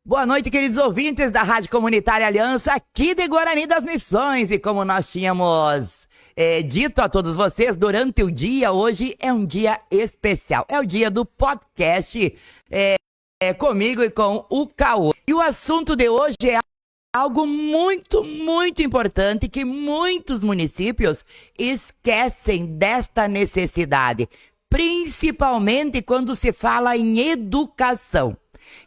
Boa noite, queridos ouvintes da Rádio Comunitária Aliança, aqui de Guarani das Missões. E como nós tínhamos dito a todos vocês durante o dia, hoje é um dia especial. É o dia do podcast comigo e com o Cauã. E o assunto de hoje é algo muito, muito importante que muitos municípios esquecem desta necessidade, principalmente quando se fala em educação.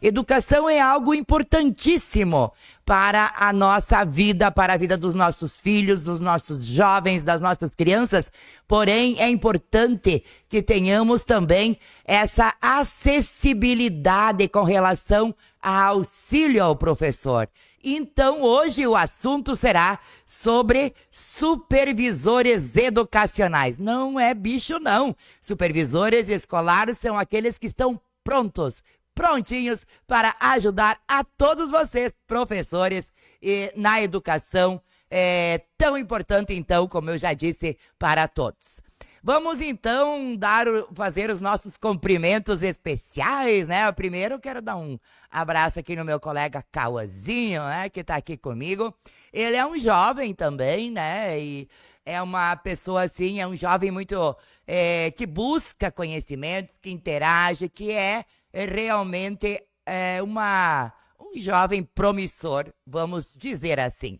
Educação é algo importantíssimo para a nossa vida, para a vida dos nossos filhos, dos nossos jovens, das nossas crianças. Porém, é importante que tenhamos também essa acessibilidade com relação ao auxílio ao professor. Então, hoje o assunto será sobre supervisores educacionais. Não é bicho, não. Supervisores escolares são aqueles que estão prontinhos para ajudar a todos vocês, professores, na educação tão importante, então, como eu já disse, para todos. Vamos, então, fazer os nossos cumprimentos especiais, né? Primeiro, eu quero dar um abraço aqui no meu colega Cauãzinho, né? Que está aqui comigo. Ele é um jovem também, né? E é uma pessoa, assim, é um jovem muito... que busca conhecimentos, que interage, que é realmente um jovem promissor, vamos dizer assim.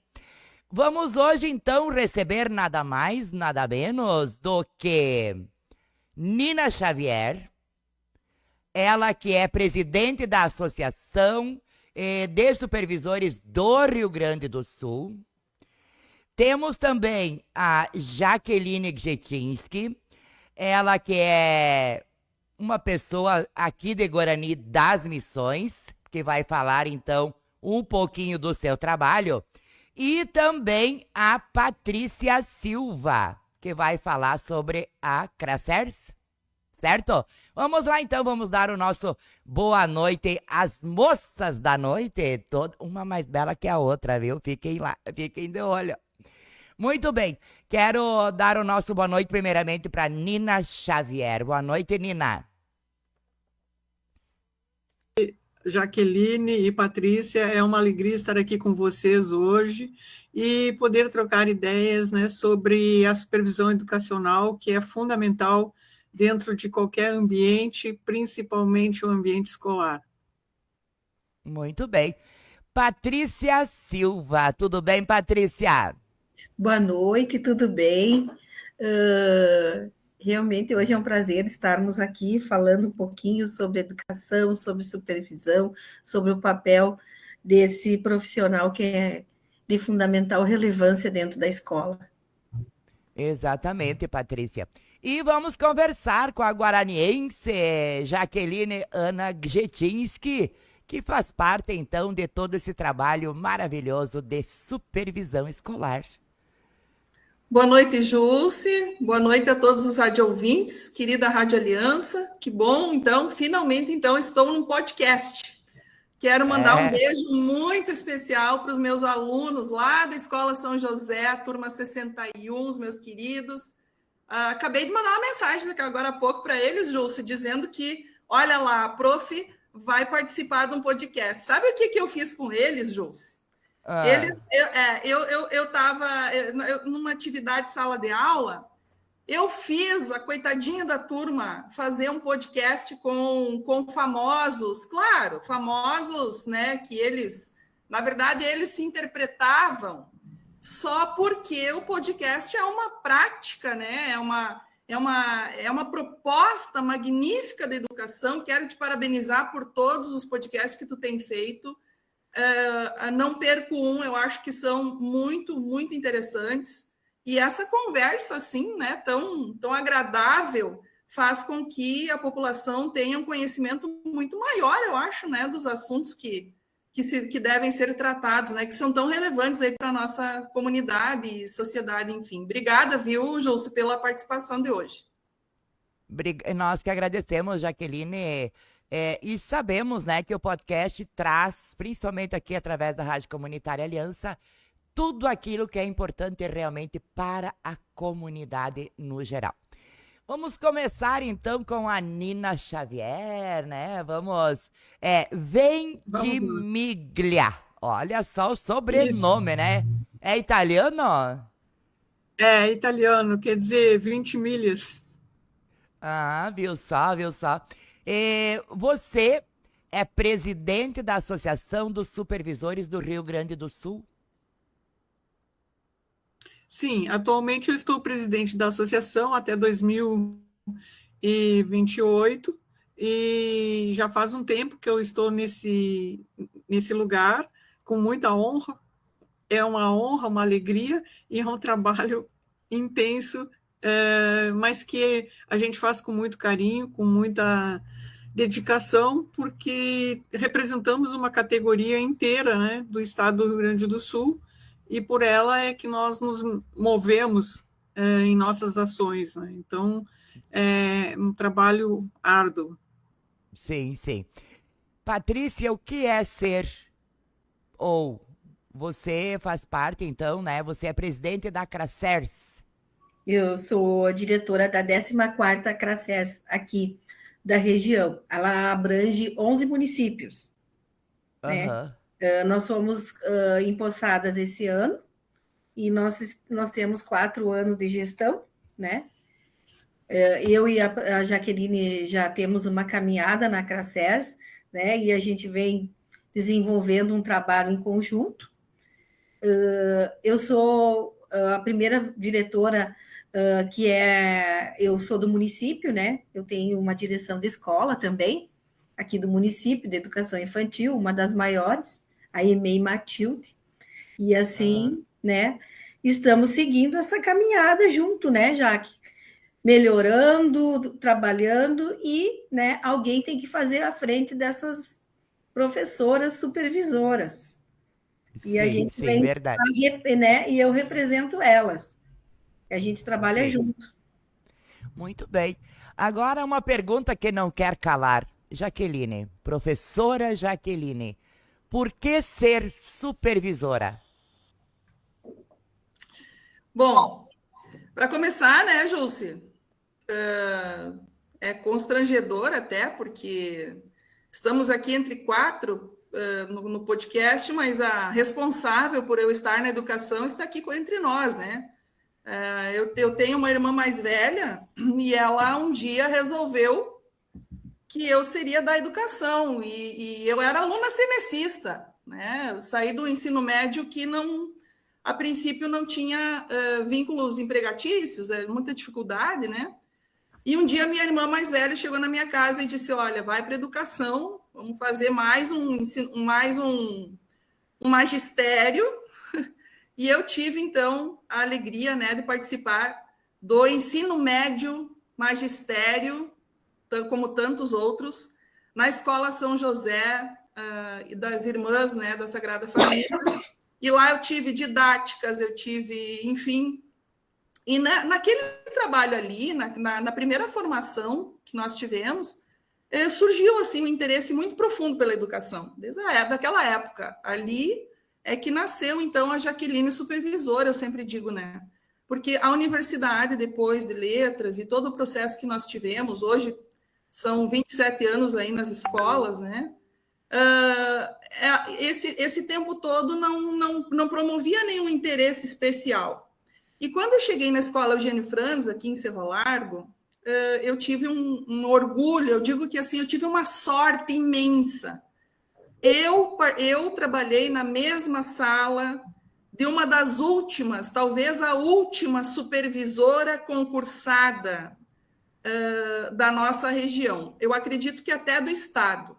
Vamos hoje, então, receber nada mais, nada menos do que Nina Xavier, ela que é presidente da Associação de Supervisores do Rio Grande do Sul. Temos também a Jaqueline Gjetinski, ela que é uma pessoa aqui de Guarani das Missões, que vai falar, então, um pouquinho do seu trabalho. E também a Patrícia Silva, que vai falar sobre a Cracers, certo? Vamos lá, então, vamos dar o nosso boa noite às moças da noite, uma mais bela que a outra, viu? Fiquem lá, fiquem de olho. Muito bem, quero dar o nosso boa noite primeiramente para Nina Xavier. Boa noite, Nina. Jaqueline e Patrícia, é uma alegria estar aqui com vocês hoje e poder trocar ideias, né, sobre a supervisão educacional, que é fundamental dentro de qualquer ambiente, principalmente o ambiente escolar. Muito bem. Patrícia Silva, tudo bem, Patrícia? Boa noite, tudo bem? Realmente hoje é um prazer estarmos aqui falando um pouquinho sobre educação, sobre supervisão, sobre o papel desse profissional que é de fundamental relevância dentro da escola. Exatamente, Patrícia. E vamos conversar com a guaraniense Jaqueline Ana Gjetinski, que faz parte, então, de todo esse trabalho maravilhoso de supervisão escolar. Boa noite, Jússi. Boa noite a todos os radioouvintes, querida Rádio Aliança. Que bom, então, finalmente, então, estou num podcast. Quero mandar um beijo muito especial para os meus alunos lá da Escola São José, turma 61, os meus queridos. Acabei de mandar uma mensagem agora há pouco para eles, Jússi, dizendo que, olha lá, a prof vai participar de um podcast. Sabe o que eu fiz com eles, Jússi? Eu estava numa atividade de sala de aula, eu fiz a coitadinha da turma fazer um podcast com famosos, claro, famosos, né, que eles, na verdade, eles se interpretavam só porque o podcast é uma prática, né, é uma proposta magnífica de educação. Quero te parabenizar por todos os podcasts que tu tem feito. Não perco um, eu acho que são muito, muito interessantes. E essa conversa, assim, né, tão agradável, faz com que a população tenha um conhecimento muito maior, eu acho, né, dos assuntos que devem ser tratados, né, que são tão relevantes aí para a nossa comunidade e sociedade, enfim. Obrigada, viu, Júlcio, pela participação de hoje. Nós que agradecemos, Jaqueline. E sabemos, né, que o podcast traz, principalmente aqui através da Rádio Comunitária Aliança, tudo aquilo que é importante realmente para a comunidade no geral. Vamos começar então com a Nina Xavier, né? Vamos. Vem Vamos de lá. Miglia. Olha só o sobrenome, né? É italiano? É italiano, quer dizer 20 milhas. Ah, viu só, viu só. Você é presidente da Associação dos Supervisores do Rio Grande do Sul? Sim, atualmente eu estou presidente da associação até 2028 e já faz um tempo que eu estou nesse lugar com muita honra. É uma honra, uma alegria e é um trabalho intenso, mas que a gente faz com muito carinho, com muita dedicação, porque representamos uma categoria inteira, né, do estado do Rio Grande do Sul, e por ela é que nós nos movemos em nossas ações, né? Então, é um trabalho árduo. Sim, sim. Patrícia, o que é ser? Ou você faz parte, então, né? Você é presidente da Cracers. Eu sou a diretora da 14ª Cracers aqui da região. Ela abrange 11 municípios, né? Aham. Nós fomos empossadas esse ano e nós temos 4 anos de gestão, né? Eu e a Jaqueline já temos uma caminhada na Cracers, né? E a gente vem desenvolvendo um trabalho em conjunto. Eu sou a primeira diretora eu sou do município, né? Eu tenho uma direção de escola também, aqui do município, de educação infantil, uma das maiores, a EMEI Matilde, e assim, né, estamos seguindo essa caminhada junto, né, Jaque? Melhorando, trabalhando e, né, alguém tem que fazer à frente dessas professoras supervisoras. E a Sim, gente sim, vem, verdade. né, e eu represento elas. A gente trabalha Sim. junto. Muito bem. Agora uma pergunta que não quer calar. Jaqueline, professora Jaqueline, por que ser supervisora? Bom, para começar, né, Jússi, é constrangedor até, porque estamos aqui entre 4 no podcast, mas a responsável por eu estar na educação está aqui entre nós, né? Eu tenho uma irmã mais velha e ela um dia resolveu que eu seria da educação e eu era aluna cenecista, né? Eu saí do ensino médio que não, a princípio não tinha vínculos empregatícios, muita dificuldade, né? E um dia minha irmã mais velha chegou na minha casa e disse: olha, vai para a educação, vamos fazer mais um magistério. E eu tive, então, a alegria, né, de participar do ensino médio magistério, como tantos outros, na Escola São José e das Irmãs, né, da Sagrada Família. E lá eu tive didáticas, eu tive, enfim. E naquele trabalho ali, na primeira formação que nós tivemos, surgiu assim um interesse muito profundo pela educação, desde daquela época. Ali é que nasceu, então, a Jaqueline supervisora, eu sempre digo, né? Porque a universidade, depois de letras e todo o processo que nós tivemos, hoje são 27 anos aí nas escolas, né? Esse tempo todo não promovia nenhum interesse especial. E quando eu cheguei na escola Eugênio Franz, aqui em Cerro Largo, eu tive um orgulho, eu digo que assim, eu tive uma sorte imensa. Eu trabalhei na mesma sala de uma das últimas, talvez a última supervisora concursada da nossa região. Eu acredito que até do estado,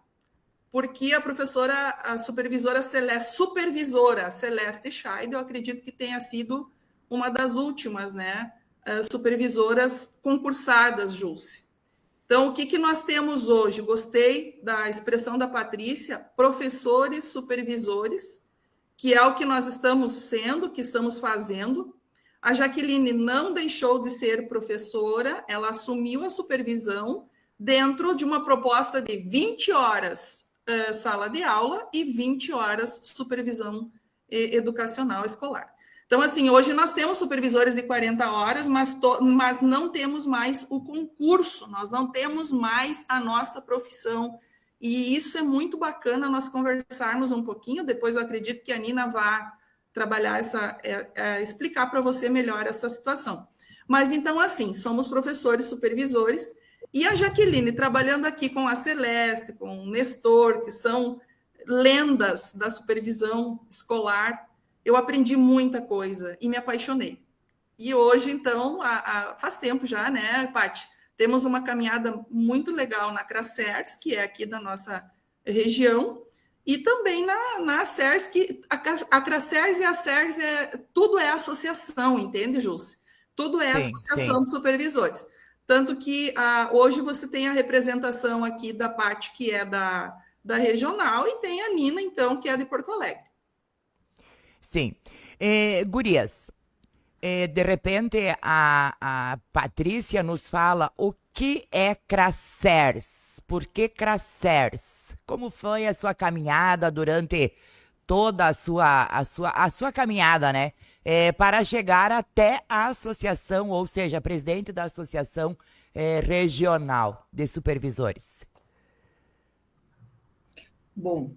porque a supervisora Celeste Scheid, eu acredito que tenha sido uma das últimas, né, supervisoras concursadas, Jússi. Então, o que nós temos hoje? Gostei da expressão da Patrícia, professores supervisores, que é o que nós estamos sendo, que estamos fazendo. A Jaqueline não deixou de ser professora, ela assumiu a supervisão dentro de uma proposta de 20 horas sala de aula e 20 horas supervisão educacional escolar. Então, assim, hoje nós temos supervisores de 40 horas, mas não temos mais o concurso, nós não temos mais a nossa profissão. E isso é muito bacana nós conversarmos um pouquinho. Depois eu acredito que a Nina vai trabalhar explicar para você melhor essa situação. Mas então, assim, somos professores supervisores, e a Jaqueline trabalhando aqui com a Celeste, com o Nestor, que são lendas da supervisão escolar. Eu aprendi muita coisa e me apaixonei. E hoje, então, faz tempo já, né, Paty? Temos uma caminhada muito legal na Cracers, que é aqui da nossa região, e também na CERS, que a Cracers e a CERS, tudo é associação, entende, Jússi? Tudo é associação de supervisores. Tanto que hoje você tem a representação aqui da Paty, que é da regional, e tem a Nina, então, que é de Porto Alegre. Sim. Gurias, de repente a Patrícia nos fala o que é Cracers, por que Cracers? Como foi a sua caminhada durante toda a sua caminhada, né? Para chegar até a associação, ou seja, presidente da Associação Regional de Supervisores. Bom,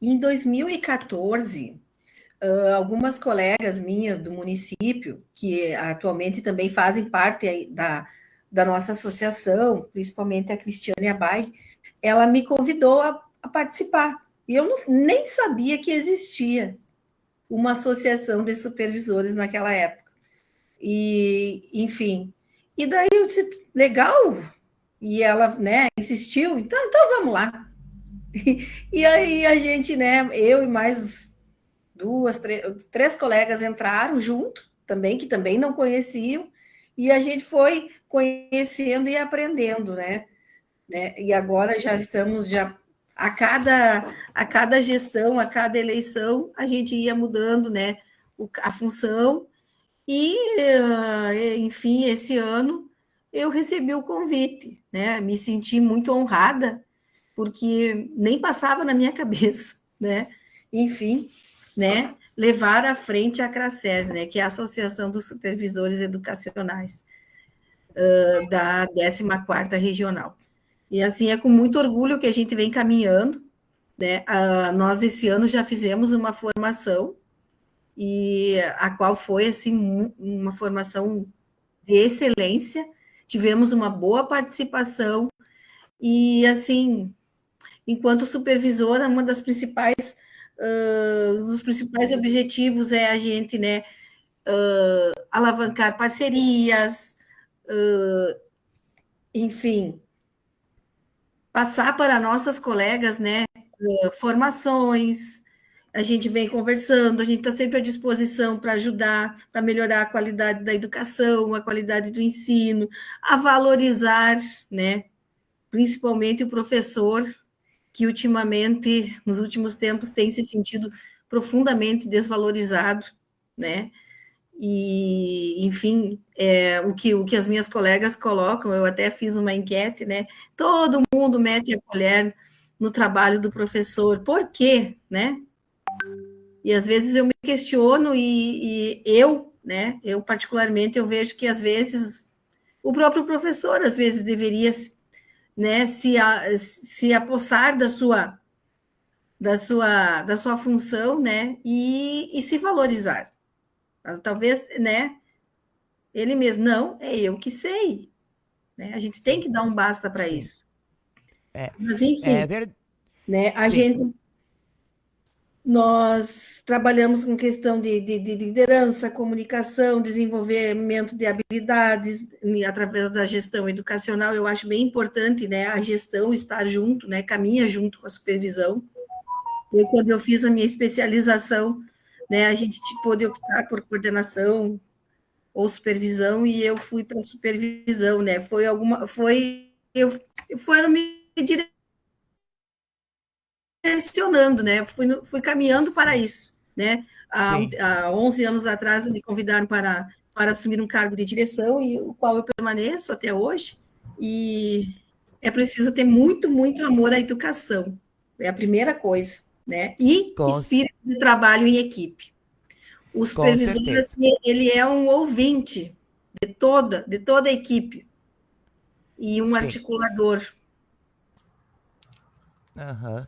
em 2014, algumas colegas minhas do município, que atualmente também fazem parte da nossa associação, principalmente a Cristiane Abai, ela me convidou a participar. E eu nem sabia que existia uma associação de supervisores naquela época. E, enfim, e daí eu disse, legal, e ela, né, insistiu, então vamos lá. E aí a gente, né, eu e mais três colegas entraram junto, também, que também não conheciam, e a gente foi conhecendo e aprendendo, né? E agora já estamos, a cada gestão, a cada eleição, a gente ia mudando, né, a função, e, enfim, esse ano eu recebi o convite, né? Me senti muito honrada, porque nem passava na minha cabeça, né? Enfim, né? Levar à frente a Cracers, né? Que é a Associação dos Supervisores Educacionais da 14ª Regional. E, assim, é com muito orgulho que a gente vem caminhando, né? Nós, esse ano, já fizemos uma formação, e a qual foi, assim, uma formação de excelência, tivemos uma boa participação, e, assim, enquanto supervisora, um dos principais objetivos é a gente, né, alavancar parcerias, enfim, passar para nossas colegas, né, formações. A gente vem conversando, a gente está sempre à disposição para ajudar, para melhorar a qualidade da educação, a qualidade do ensino, a valorizar, né, principalmente o professor, que ultimamente, nos últimos tempos, tem se sentido profundamente desvalorizado, né? E, enfim, o que as minhas colegas colocam, eu até fiz uma enquete, né? Todo mundo mete a colher no trabalho do professor. Por quê, né? E às vezes eu me questiono e eu, né? Eu particularmente eu vejo que às vezes o próprio professor às vezes deveria, né, se apossar da sua função, né, e se valorizar. Talvez, né, ele mesmo, não, é eu que sei, né, a gente tem que dar um basta para isso. Mas, enfim, né, nós trabalhamos com questão de liderança, comunicação, desenvolvimento de habilidades através da gestão educacional. Eu acho bem importante, né, a gestão estar junto, né, caminha junto com a supervisão. Quando eu fiz a minha especialização, né, a gente pôde optar por coordenação ou supervisão, e eu fui para a supervisão, né, foram me direcionando, né? Fui caminhando para isso, né? Há 11 anos atrás me convidaram para assumir um cargo de direção, e o qual eu permaneço até hoje. E é preciso ter muito, muito amor à educação. É a primeira coisa, né? E espírito de trabalho em equipe. O Com supervisor, certeza. assim, ele é um ouvinte de toda a equipe e um Sim. articulador. Aham.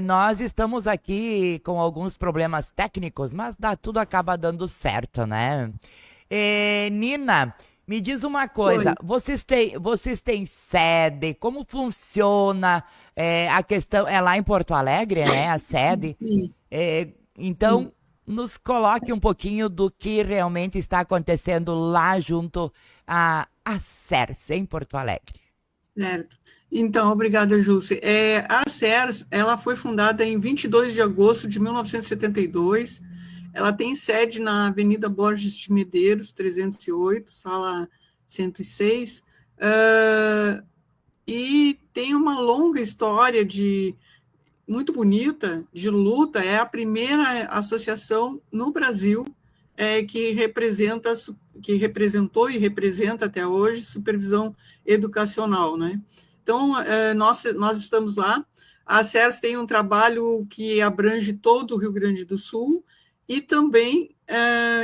Nós estamos aqui com alguns problemas técnicos, mas tudo acaba dando certo, né? Nina, me diz uma coisa, Oi. vocês têm sede? Como funciona a questão? É lá em Porto Alegre, né? A sede. Sim, sim. Então, nos coloque um pouquinho do que realmente está acontecendo lá junto à CERS, em Porto Alegre. Certo. Então, obrigada, Jússi. A CERS, ela foi fundada em 22 de agosto de 1972. Ela tem sede na Avenida Borges de Medeiros, 308, sala 106. E tem uma longa história muito bonita de luta. É a primeira associação no Brasil que representou e representa até hoje supervisão educacional, né? Então, nós estamos lá. A CERS tem um trabalho que abrange todo o Rio Grande do Sul e também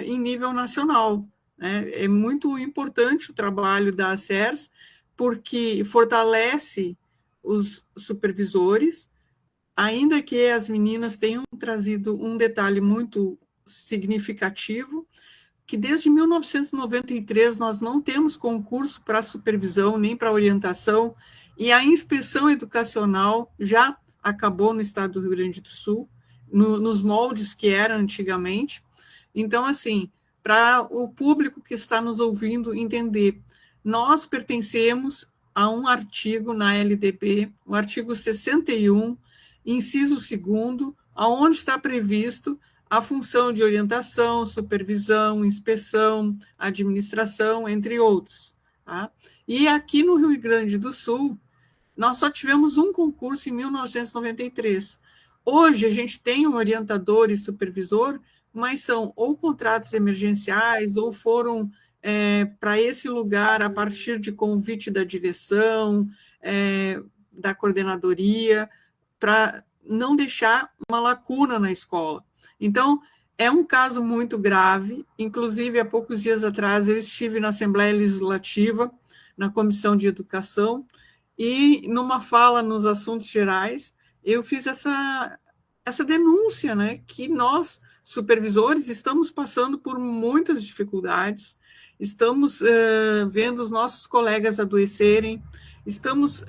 em nível nacional, né? É muito importante o trabalho da CERS, porque fortalece os supervisores, ainda que as meninas tenham trazido um detalhe muito significativo, que desde 1993 nós não temos concurso para supervisão nem para orientação, e a inspeção educacional já acabou no estado do Rio Grande do Sul, nos moldes que era antigamente. Então, assim, para o público que está nos ouvindo entender, nós pertencemos a um artigo na LDB, o artigo 61, inciso 2º, aonde está previsto a função de orientação, supervisão, inspeção, administração, entre outros. Tá? E aqui no Rio Grande do Sul, nós só tivemos um concurso em 1993. Hoje, a gente tem um orientador e supervisor, mas são ou contratos emergenciais, ou foram para esse lugar a partir de convite da direção, da coordenadoria, para não deixar uma lacuna na escola. Então, é um caso muito grave. Inclusive, há poucos dias atrás, eu estive na Assembleia Legislativa, na Comissão de Educação, e numa fala nos assuntos gerais, eu fiz essa denúncia, né, que nós, supervisores, estamos passando por muitas dificuldades, estamos vendo os nossos colegas adoecerem, estamos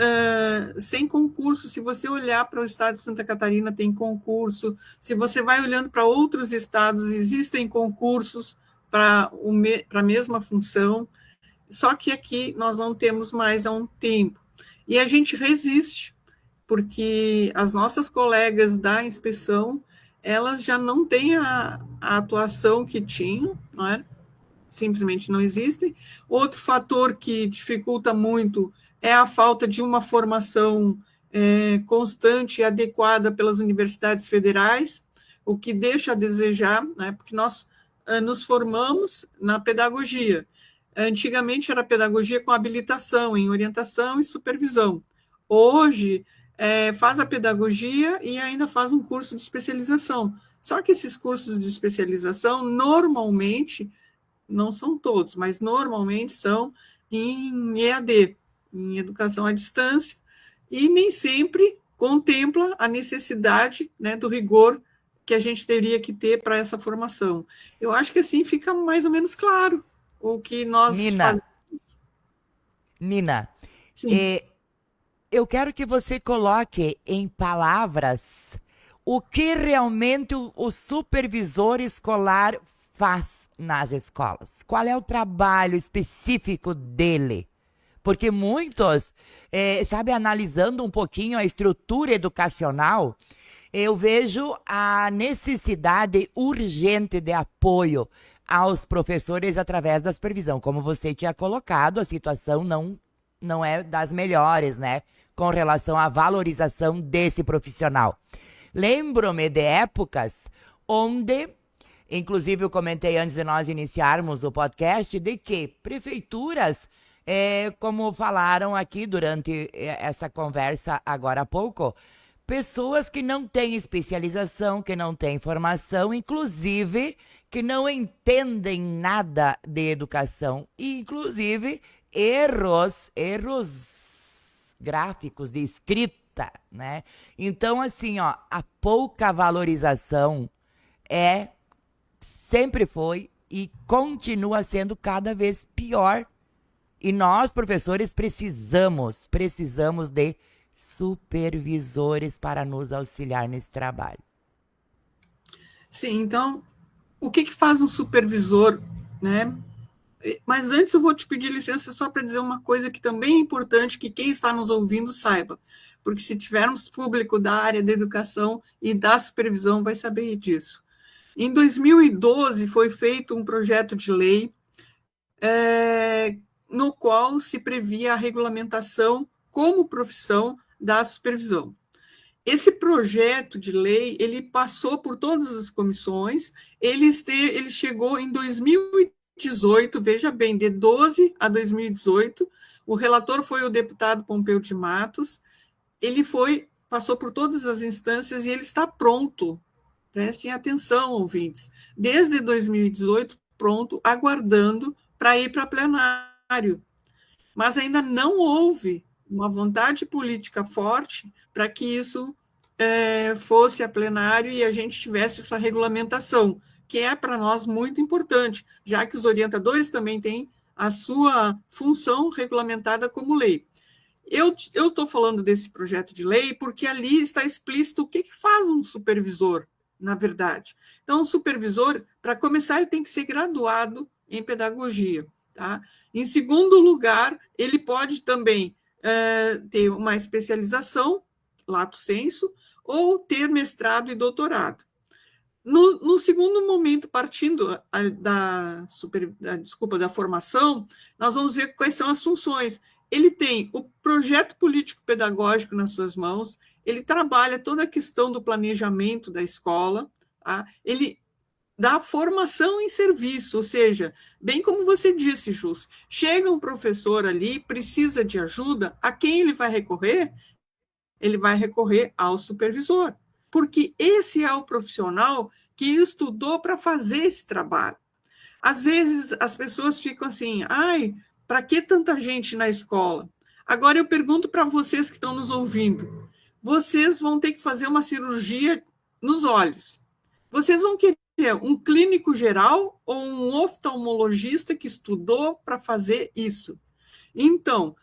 sem concurso. Se você olhar para o estado de Santa Catarina, tem concurso. Se você vai olhando para outros estados, existem concursos para a mesma função, só que aqui nós não temos mais há um tempo. E a gente resiste, porque as nossas colegas da inspeção, elas já não têm a atuação que tinham, não é? Simplesmente não existem. Outro fator que dificulta muito é a falta de uma formação constante e adequada pelas universidades federais, o que deixa a desejar, né? Porque nós nos formamos na pedagogia. Antigamente era pedagogia com habilitação em orientação e supervisão. Hoje, faz a pedagogia e ainda faz um curso de especialização. Só que esses cursos de especialização, normalmente, não são todos, mas normalmente são em EAD, em educação à distância, e nem sempre contempla a necessidade, né, do rigor que a gente teria que ter para essa formação. Eu acho que assim fica mais ou menos claro o que nós fazemos. Nina, Sim. eu quero que você coloque em palavras o que realmente o supervisor escolar faz nas escolas. Qual é o trabalho específico dele? Porque muitos, analisando um pouquinho a estrutura educacional, eu vejo a necessidade urgente de apoio aos professores através da supervisão. Como você tinha colocado, a situação não é das melhores, né? Com relação à valorização desse profissional. Lembro-me de épocas onde, inclusive eu comentei antes de nós iniciarmos o podcast, de que prefeituras, como falaram aqui durante essa conversa agora há pouco, pessoas que não têm especialização, que não têm formação, inclusive que não entendem nada de educação, e, inclusive erros gráficos de escrita, né? Então, assim, ó, a pouca valorização sempre foi e continua sendo cada vez pior. E nós, professores, precisamos de supervisores para nos auxiliar nesse trabalho. Sim, então, o que faz um supervisor, né? Mas antes eu vou te pedir licença só para dizer uma coisa que também é importante que quem está nos ouvindo saiba, porque se tivermos público da área da educação e da supervisão vai saber disso. Em 2012 foi feito um projeto de lei no qual se previa a regulamentação como profissão da supervisão. Esse projeto de lei, ele passou por todas as comissões, ele chegou em 2018, veja bem, de 12 a 2018, o relator foi o deputado Pompeu de Matos, ele passou por todas as instâncias e ele está pronto, prestem atenção, ouvintes, desde 2018, pronto, aguardando para ir para plenário. Mas ainda não houve uma vontade política forte para que isso fosse a plenário e a gente tivesse essa regulamentação, que é para nós muito importante, já que os orientadores também têm a sua função regulamentada como lei. Eu estou falando desse projeto de lei porque ali está explícito o que faz um supervisor, na verdade. Então, o supervisor, para começar, ele tem que ser graduado em pedagogia. Tá? Em segundo lugar, ele pode também ter uma especialização, lato sensu, ou ter mestrado e doutorado. No segundo momento, partindo da formação, nós vamos ver quais são as funções. Ele tem o projeto político-pedagógico nas suas mãos, ele trabalha toda a questão do planejamento da escola, tá? Ele dá formação em serviço, ou seja, bem como você disse, Jus, chega um professor ali, precisa de ajuda, a quem ele vai recorrer? Ele vai recorrer ao supervisor, porque esse é o profissional que estudou para fazer esse trabalho. Às vezes as pessoas ficam assim, para que tanta gente na escola? Agora eu pergunto para vocês que estão nos ouvindo, vocês vão ter que fazer uma cirurgia nos olhos. Vocês vão querer um clínico geral ou um oftalmologista que estudou para fazer isso? Então,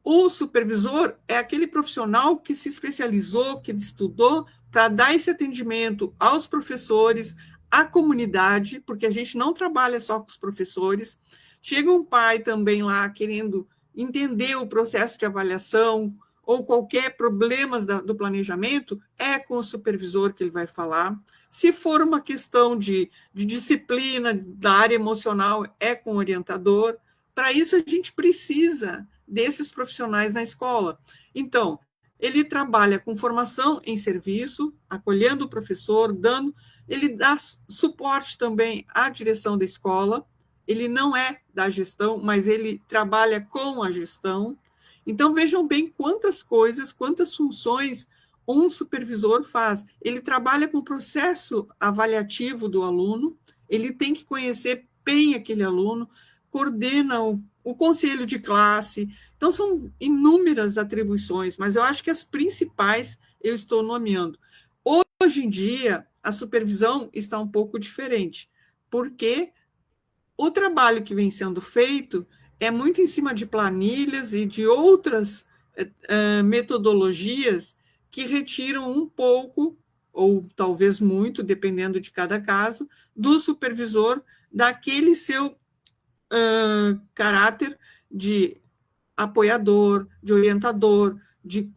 o supervisor é aquele profissional que se especializou, que estudou para dar esse atendimento aos professores, à comunidade, porque a gente não trabalha só com os professores. Chega um pai também lá querendo entender o processo de avaliação ou qualquer problema do planejamento, é com o supervisor que ele vai falar. Se for uma questão de disciplina da área emocional, é com o orientador. Para isso, a gente precisa desses profissionais na escola. Então, ele trabalha com formação em serviço, acolhendo o professor, ele dá suporte também à direção da escola, ele não é da gestão, mas ele trabalha com a gestão. Então, vejam bem quantas coisas, quantas funções um supervisor faz. Ele trabalha com o processo avaliativo do aluno, ele tem que conhecer bem aquele aluno, coordena o conselho de classe. Então, são inúmeras atribuições, mas eu acho que as principais eu estou nomeando. Hoje em dia, a supervisão está um pouco diferente, porque o trabalho que vem sendo feito é muito em cima de planilhas e de outras metodologias que retiram um pouco, ou talvez muito, dependendo de cada caso, do supervisor, daquele seu caráter de apoiador, de orientador, de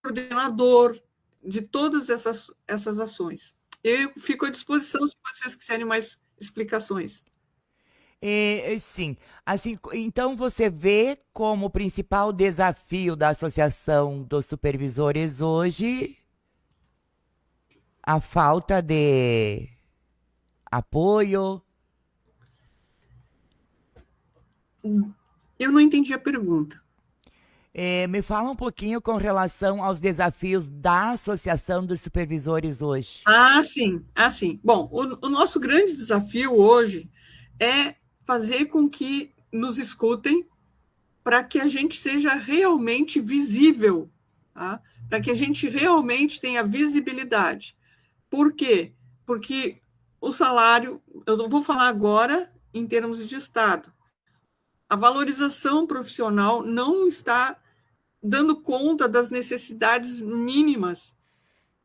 coordenador, de todas essas ações. Eu fico à disposição se vocês quiserem mais explicações. Sim, assim, então você vê como o principal desafio da Associação dos Supervisores hoje a falta de apoio. Eu não entendi a pergunta. Me fala um pouquinho com relação aos desafios da Associação dos Supervisores hoje. Sim. Bom, o nosso grande desafio hoje é fazer com que nos escutem para que a gente seja realmente visível, tá? Para que a gente realmente tenha visibilidade. Por quê? Porque o salário, eu não vou falar agora em termos de Estado, a valorização profissional não está dando conta das necessidades mínimas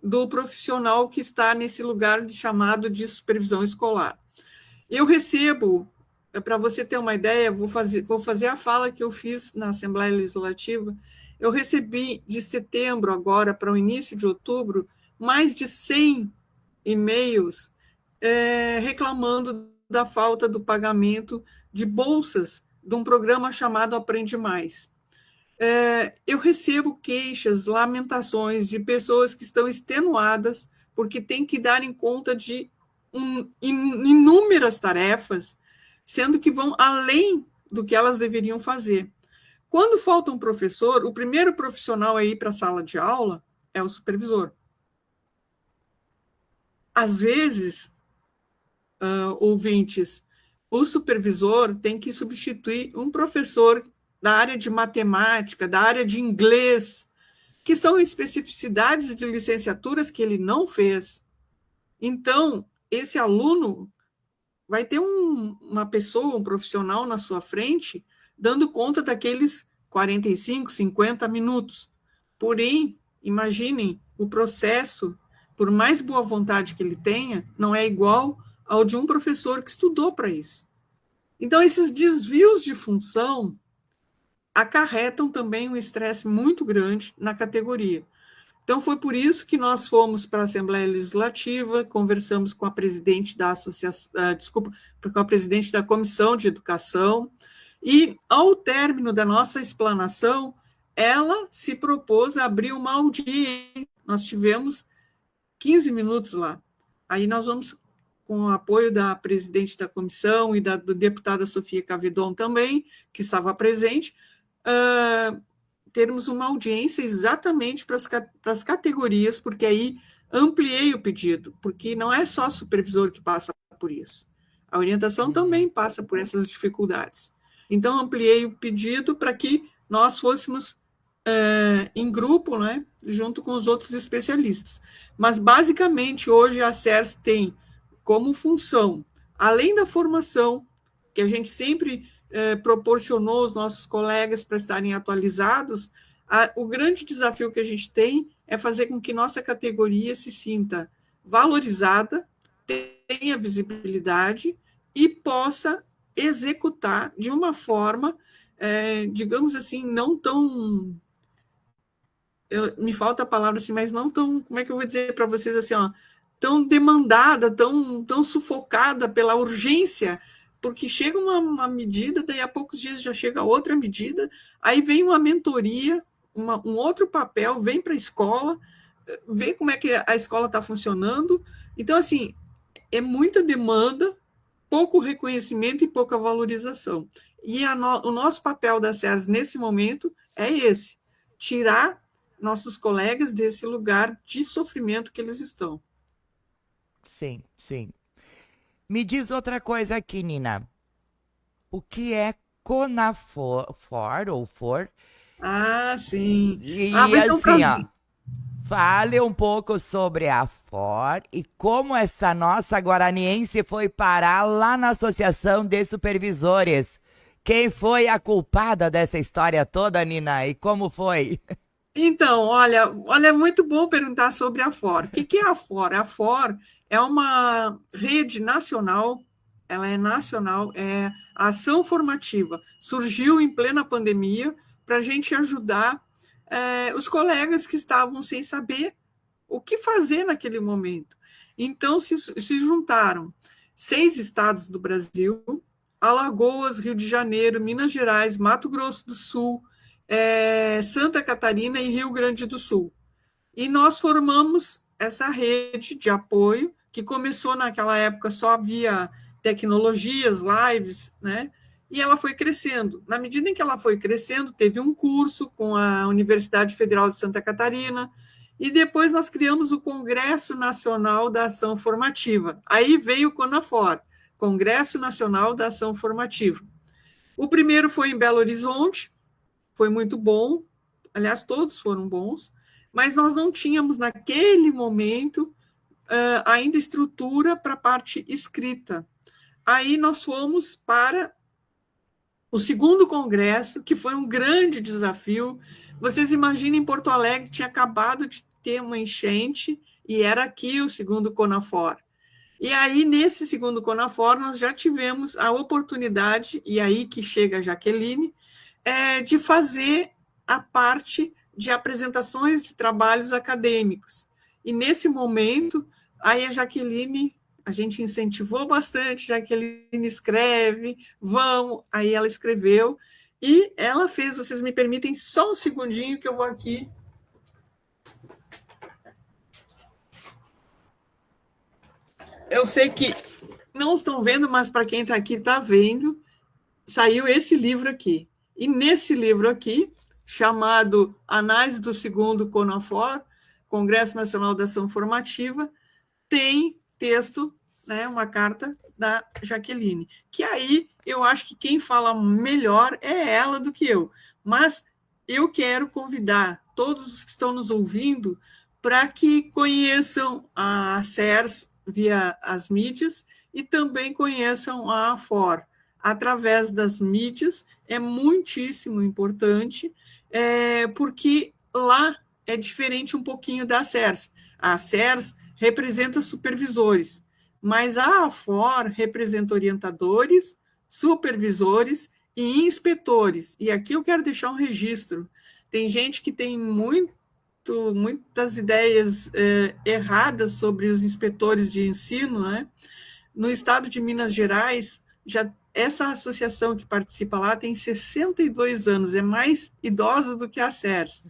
do profissional que está nesse lugar chamado de supervisão escolar. Eu recebo, para você ter uma ideia, vou fazer a fala que eu fiz na Assembleia Legislativa, eu recebi de setembro agora para o início de outubro mais de 100 e-mails reclamando da falta do pagamento de bolsas de um programa chamado Aprende Mais. Eu recebo queixas, lamentações de pessoas que estão extenuadas porque têm que dar em conta de inúmeras tarefas, sendo que vão além do que elas deveriam fazer. Quando falta um professor, o primeiro profissional a ir para a sala de aula é o supervisor. Às vezes, ouvintes, o supervisor tem que substituir um professor da área de matemática, da área de inglês, que são especificidades de licenciaturas que ele não fez. Então, esse aluno vai ter uma pessoa, um profissional na sua frente, dando conta daqueles 45, 50 minutos. Porém, imaginem, o processo, por mais boa vontade que ele tenha, não é igual ao de um professor que estudou para isso. Então, esses desvios de função acarretam também um estresse muito grande na categoria. Então, foi por isso que nós fomos para a Assembleia Legislativa, conversamos com a presidente da com a presidente da Comissão de Educação, e, ao término da nossa explanação, ela se propôs a abrir uma audiência. Nós tivemos 15 minutos lá. Aí nós vamos, com o apoio da presidente da comissão e da deputada Sofia Cavedon também, que estava presente, termos uma audiência exatamente para as categorias, porque aí ampliei o pedido, porque não é só supervisor que passa por isso. A orientação também passa por essas dificuldades. Então, ampliei o pedido para que nós fôssemos em grupo, né, junto com os outros especialistas. Mas, basicamente, hoje a SERS tem como função, além da formação, que a gente sempre proporcionou aos nossos colegas para estarem atualizados, o grande desafio que a gente tem é fazer com que nossa categoria se sinta valorizada, tenha visibilidade e possa executar de uma forma, digamos assim, não tão... me falta a palavra assim, mas não tão... Como é que eu vou dizer para vocês assim, ó, tão demandada, tão sufocada pela urgência, porque chega uma medida, daí a poucos dias já chega outra medida, aí vem uma mentoria, um outro papel, vem para a escola, vê como é que a escola está funcionando. Então, assim, é muita demanda, pouco reconhecimento e pouca valorização. E o nosso papel da SERS nesse momento é esse, tirar nossos colegas desse lugar de sofrimento que eles estão. Sim, sim. Me diz outra coisa aqui, Nina. O que é CONAFOR ou FOR? Sim. E vai ser um assim, prazer. fale um pouco sobre a FOR e como essa nossa guaraniense foi parar lá na Associação de Supervisores. Quem foi a culpada dessa história toda, Nina? E como foi? Então, olha, é muito bom perguntar sobre a FOR. O que é a FOR? A FOR é uma rede nacional, ela é nacional, é a ação formativa. Surgiu em plena pandemia para a gente ajudar os colegas que estavam sem saber o que fazer naquele momento. Então, se juntaram 6 estados do Brasil, Alagoas, Rio de Janeiro, Minas Gerais, Mato Grosso do Sul, Santa Catarina e Rio Grande do Sul. E nós formamos essa rede de apoio, que começou naquela época, só havia tecnologias, lives, né? e ela foi crescendo. Na medida em que ela foi crescendo, teve um curso com a Universidade Federal de Santa Catarina, e depois nós criamos o Congresso Nacional da Ação Formativa. Aí veio o CONAFOR, Congresso Nacional da Ação Formativa. O primeiro foi em Belo Horizonte, foi muito bom, aliás, todos foram bons, mas nós não tínhamos, naquele momento, ainda estrutura para a parte escrita. Aí nós fomos para o segundo congresso, que foi um grande desafio. Vocês imaginem, Porto Alegre tinha acabado de ter uma enchente, e era aqui o segundo CONAFOR. E aí, nesse segundo CONAFOR, nós já tivemos a oportunidade, e aí que chega a Jaqueline, de fazer a parte de apresentações de trabalhos acadêmicos. E nesse momento, aí a Jaqueline, a gente incentivou bastante, Jaqueline escreve, vamos, aí ela escreveu, e ela fez, vocês me permitem só um segundinho que eu vou aqui. Eu sei que não estão vendo, mas para quem está aqui está vendo, saiu esse livro aqui. E nesse livro aqui, chamado Análise do Segundo CONAFOR, Congresso Nacional da Ação Formativa, tem texto, né, uma carta da Jaqueline, que aí eu acho que quem fala melhor é ela do que eu. Mas eu quero convidar todos os que estão nos ouvindo para que conheçam a CERS via as mídias e também conheçam a AFOR. Através das mídias é muitíssimo importante, porque lá é diferente um pouquinho da CERS. A CERS representa supervisores, mas a AFOR representa orientadores, supervisores e inspetores. E aqui eu quero deixar um registro. Tem gente que tem muitas ideias erradas sobre os inspetores de ensino, né? No estado de Minas Gerais, essa associação que participa lá tem 62 anos, é mais idosa do que a CERS.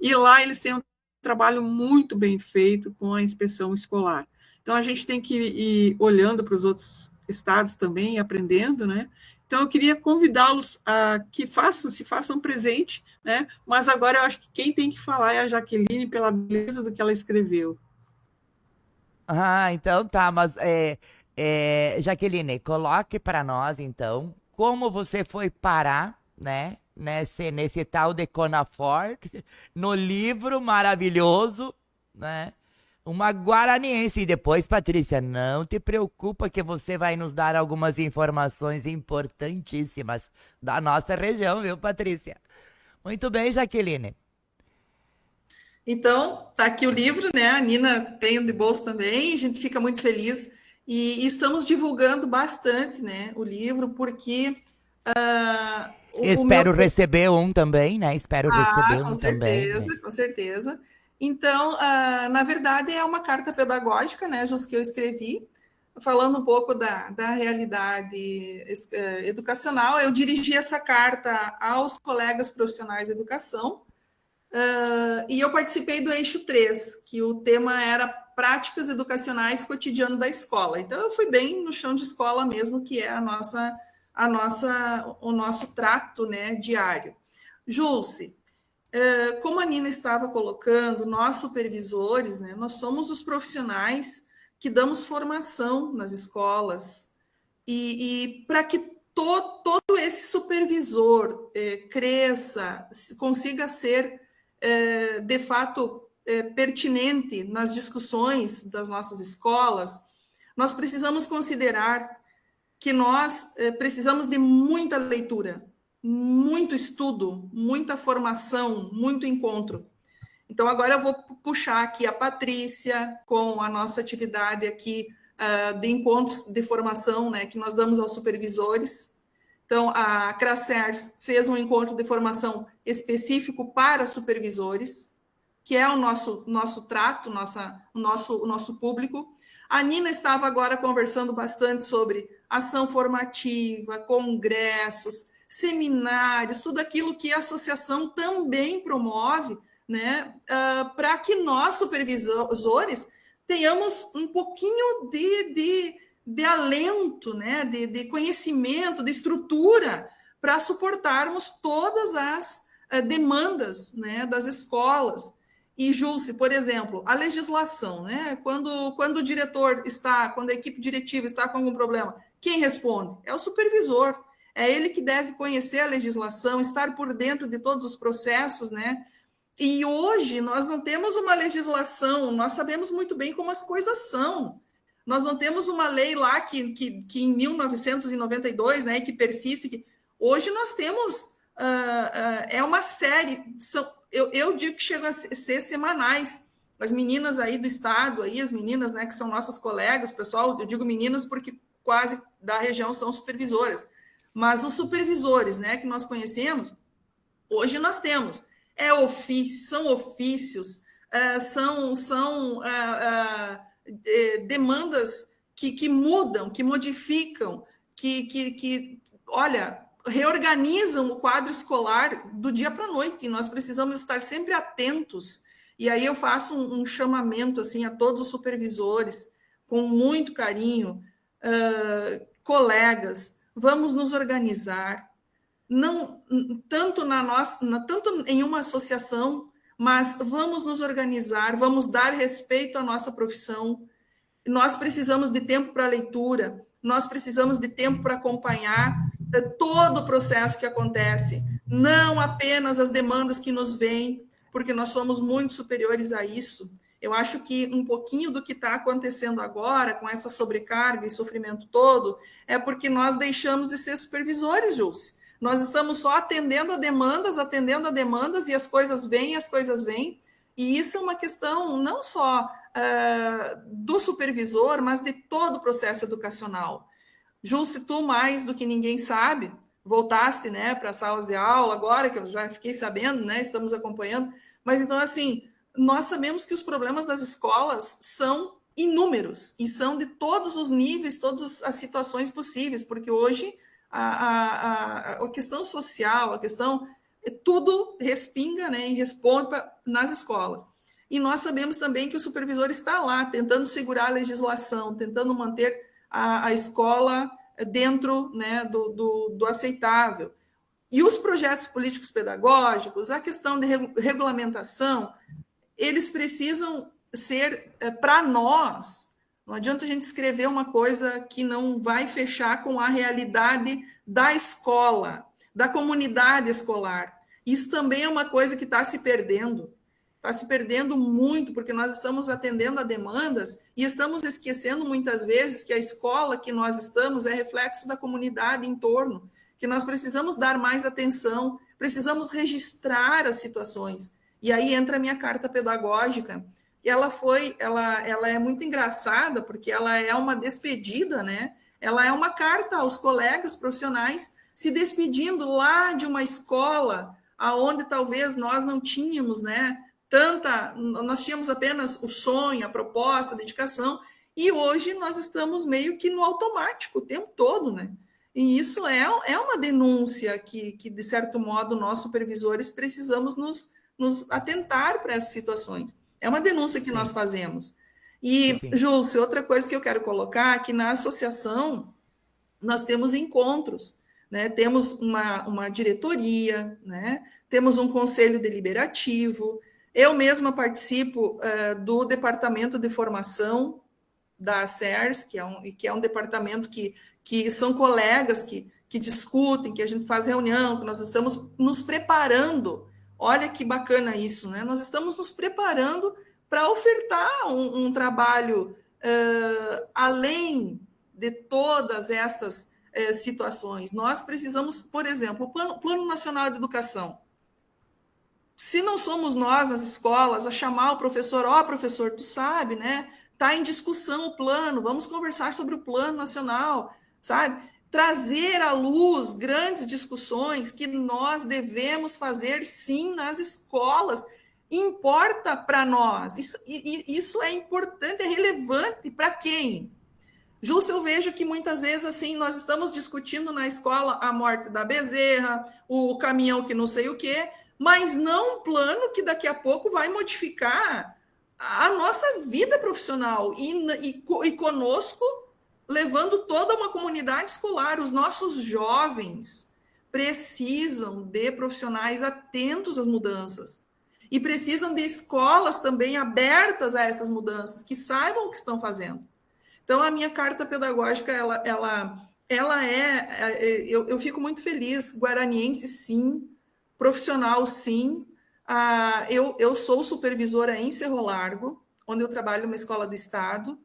E lá eles têm um trabalho muito bem feito com a inspeção escolar. Então, a gente tem que ir olhando para os outros estados também, aprendendo, né? Então, eu queria convidá-los a que se façam presente, né? Mas agora eu acho que quem tem que falar é a Jaqueline, pela beleza do que ela escreveu. Ah, então tá, mas Jaqueline, coloque para nós, então, como você foi parar, né, nesse tal de CONAFOR, no livro maravilhoso, né, uma guaraniense. E depois, Patrícia, não te preocupa que você vai nos dar algumas informações importantíssimas da nossa região, viu, Patrícia? Muito bem, Jaqueline. Então, tá aqui o livro, né? A Nina tem de bolso também, a gente fica muito feliz. E estamos divulgando bastante, né, o livro, porque... Espero receber um também, né? Espero receber um também. Né? Com certeza. Então, na verdade, é uma carta pedagógica, né, Jus, que eu escrevi, falando um pouco da realidade educacional. Eu dirigi essa carta aos colegas profissionais de educação, e eu participei do eixo 3, que o tema era práticas educacionais cotidiano da escola. Então, eu fui bem no chão de escola mesmo, que é o nosso trato, né, diário. Júlce, como a Nina estava colocando, nós supervisores, né, nós somos os profissionais que damos formação nas escolas, e para que todo esse supervisor cresça, consiga ser, de fato, pertinente nas discussões das nossas escolas, nós precisamos considerar que nós precisamos de muita leitura, muito estudo, muita formação, muito encontro. Então, agora eu vou puxar aqui a Patrícia com a nossa atividade aqui de encontros de formação, né, que nós damos aos supervisores. Então, a CRACERS fez um encontro de formação específico para supervisores, que é o nosso trato, o nosso público. A Nina estava agora conversando bastante sobre ação formativa, congressos, seminários, tudo aquilo que a associação também promove, né, para que nós, supervisores, tenhamos um pouquinho de alento, né, de conhecimento, de estrutura para suportarmos todas as demandas, né, das escolas. E, Júlce, por exemplo, a legislação, né, quando o diretor quando a equipe diretiva está com algum problema, quem responde? É o supervisor. É ele que deve conhecer a legislação, estar por dentro de todos os processos, né? E hoje nós não temos uma legislação, nós sabemos muito bem como as coisas são. Nós não temos uma lei lá que em 1992, né, que persiste. Hoje nós temos uma série. Eu digo que chegam a ser semanais. As meninas aí do estado, aí, as meninas, né, que são nossas colegas, pessoal, eu digo meninas porque quase da região são supervisoras. Mas os supervisores, né, que nós conhecemos, hoje nós temos. São ofícios, são demandas que mudam, que modificam, que reorganizam o quadro escolar do dia para a noite. E nós precisamos estar sempre atentos. E aí eu faço um chamamento assim, a todos os supervisores, com muito carinho, colegas, vamos nos organizar, não tanto tanto em uma associação, mas vamos nos organizar, vamos dar respeito à nossa profissão. Nós precisamos de tempo para leitura, nós precisamos de tempo para acompanhar todo o processo que acontece, não apenas as demandas que nos vêm, porque nós somos muito superiores a isso. Eu acho que um pouquinho do que está acontecendo agora, com essa sobrecarga e sofrimento todo, é porque nós deixamos de ser supervisores, Júlce. Nós estamos só atendendo a demandas, e as coisas vêm, e isso é uma questão não só do supervisor, mas de todo o processo educacional. Júlce, tu mais do que ninguém sabe, voltaste, né, para as salas de aula agora, que eu já fiquei sabendo, né, estamos acompanhando, mas então, assim, nós sabemos que os problemas das escolas são inúmeros, e são de todos os níveis, todas as situações possíveis, porque hoje a questão social, tudo respinga, né, e responde nas escolas. E nós sabemos também que o supervisor está lá, tentando segurar a legislação, tentando manter a escola dentro, né, do aceitável. E os projetos políticos pedagógicos, a questão de regulamentação, eles precisam ser, para nós, não adianta a gente escrever uma coisa que não vai fechar com a realidade da escola, da comunidade escolar. Isso também é uma coisa que está se perdendo. Está se perdendo muito, porque nós estamos atendendo a demandas e estamos esquecendo muitas vezes que a escola que nós estamos é reflexo da comunidade em torno, que nós precisamos dar mais atenção, precisamos registrar as situações. E aí entra a minha carta pedagógica. E ela é muito engraçada, porque ela é uma despedida, né? Ela é uma carta aos colegas profissionais se despedindo lá de uma escola aonde talvez nós não tínhamos, né? Nós tínhamos apenas o sonho, a proposta, a dedicação, e hoje nós estamos meio que no automático o tempo todo, né? E isso é uma denúncia que, de certo modo, nós supervisores precisamos nos atentar para essas situações. É uma denúncia que nós fazemos. E, Júlce, outra coisa que eu quero colocar é que na associação nós temos encontros, né? Temos uma diretoria, né? Temos um conselho deliberativo. Eu mesma participo do departamento de formação da CERS, que é um departamento que são colegas que discutem, que a gente faz reunião, que nós estamos nos preparando. Olha que bacana isso, né? Nós estamos nos preparando para ofertar um trabalho além de todas estas situações. Nós precisamos, por exemplo, o Plano Nacional de Educação. Se não somos nós nas escolas a chamar o professor, professor, tu sabe, né? Está em discussão o plano, vamos conversar sobre o Plano Nacional, sabe? Trazer à luz grandes discussões que nós devemos fazer, sim, nas escolas. Importa para nós. Isso é importante, é relevante para quem? Justo, eu vejo que muitas vezes assim nós estamos discutindo na escola a morte da Bezerra, o caminhão que não sei o quê, mas não um plano que daqui a pouco vai modificar a nossa vida profissional e conosco levando toda uma comunidade escolar. Os nossos jovens precisam de profissionais atentos às mudanças e precisam de escolas também abertas a essas mudanças, que saibam o que estão fazendo. Então, a minha carta pedagógica, eu fico muito feliz, guaraniense sim, profissional sim. Eu sou supervisora em Cerro Largo, onde eu trabalho numa escola do estado.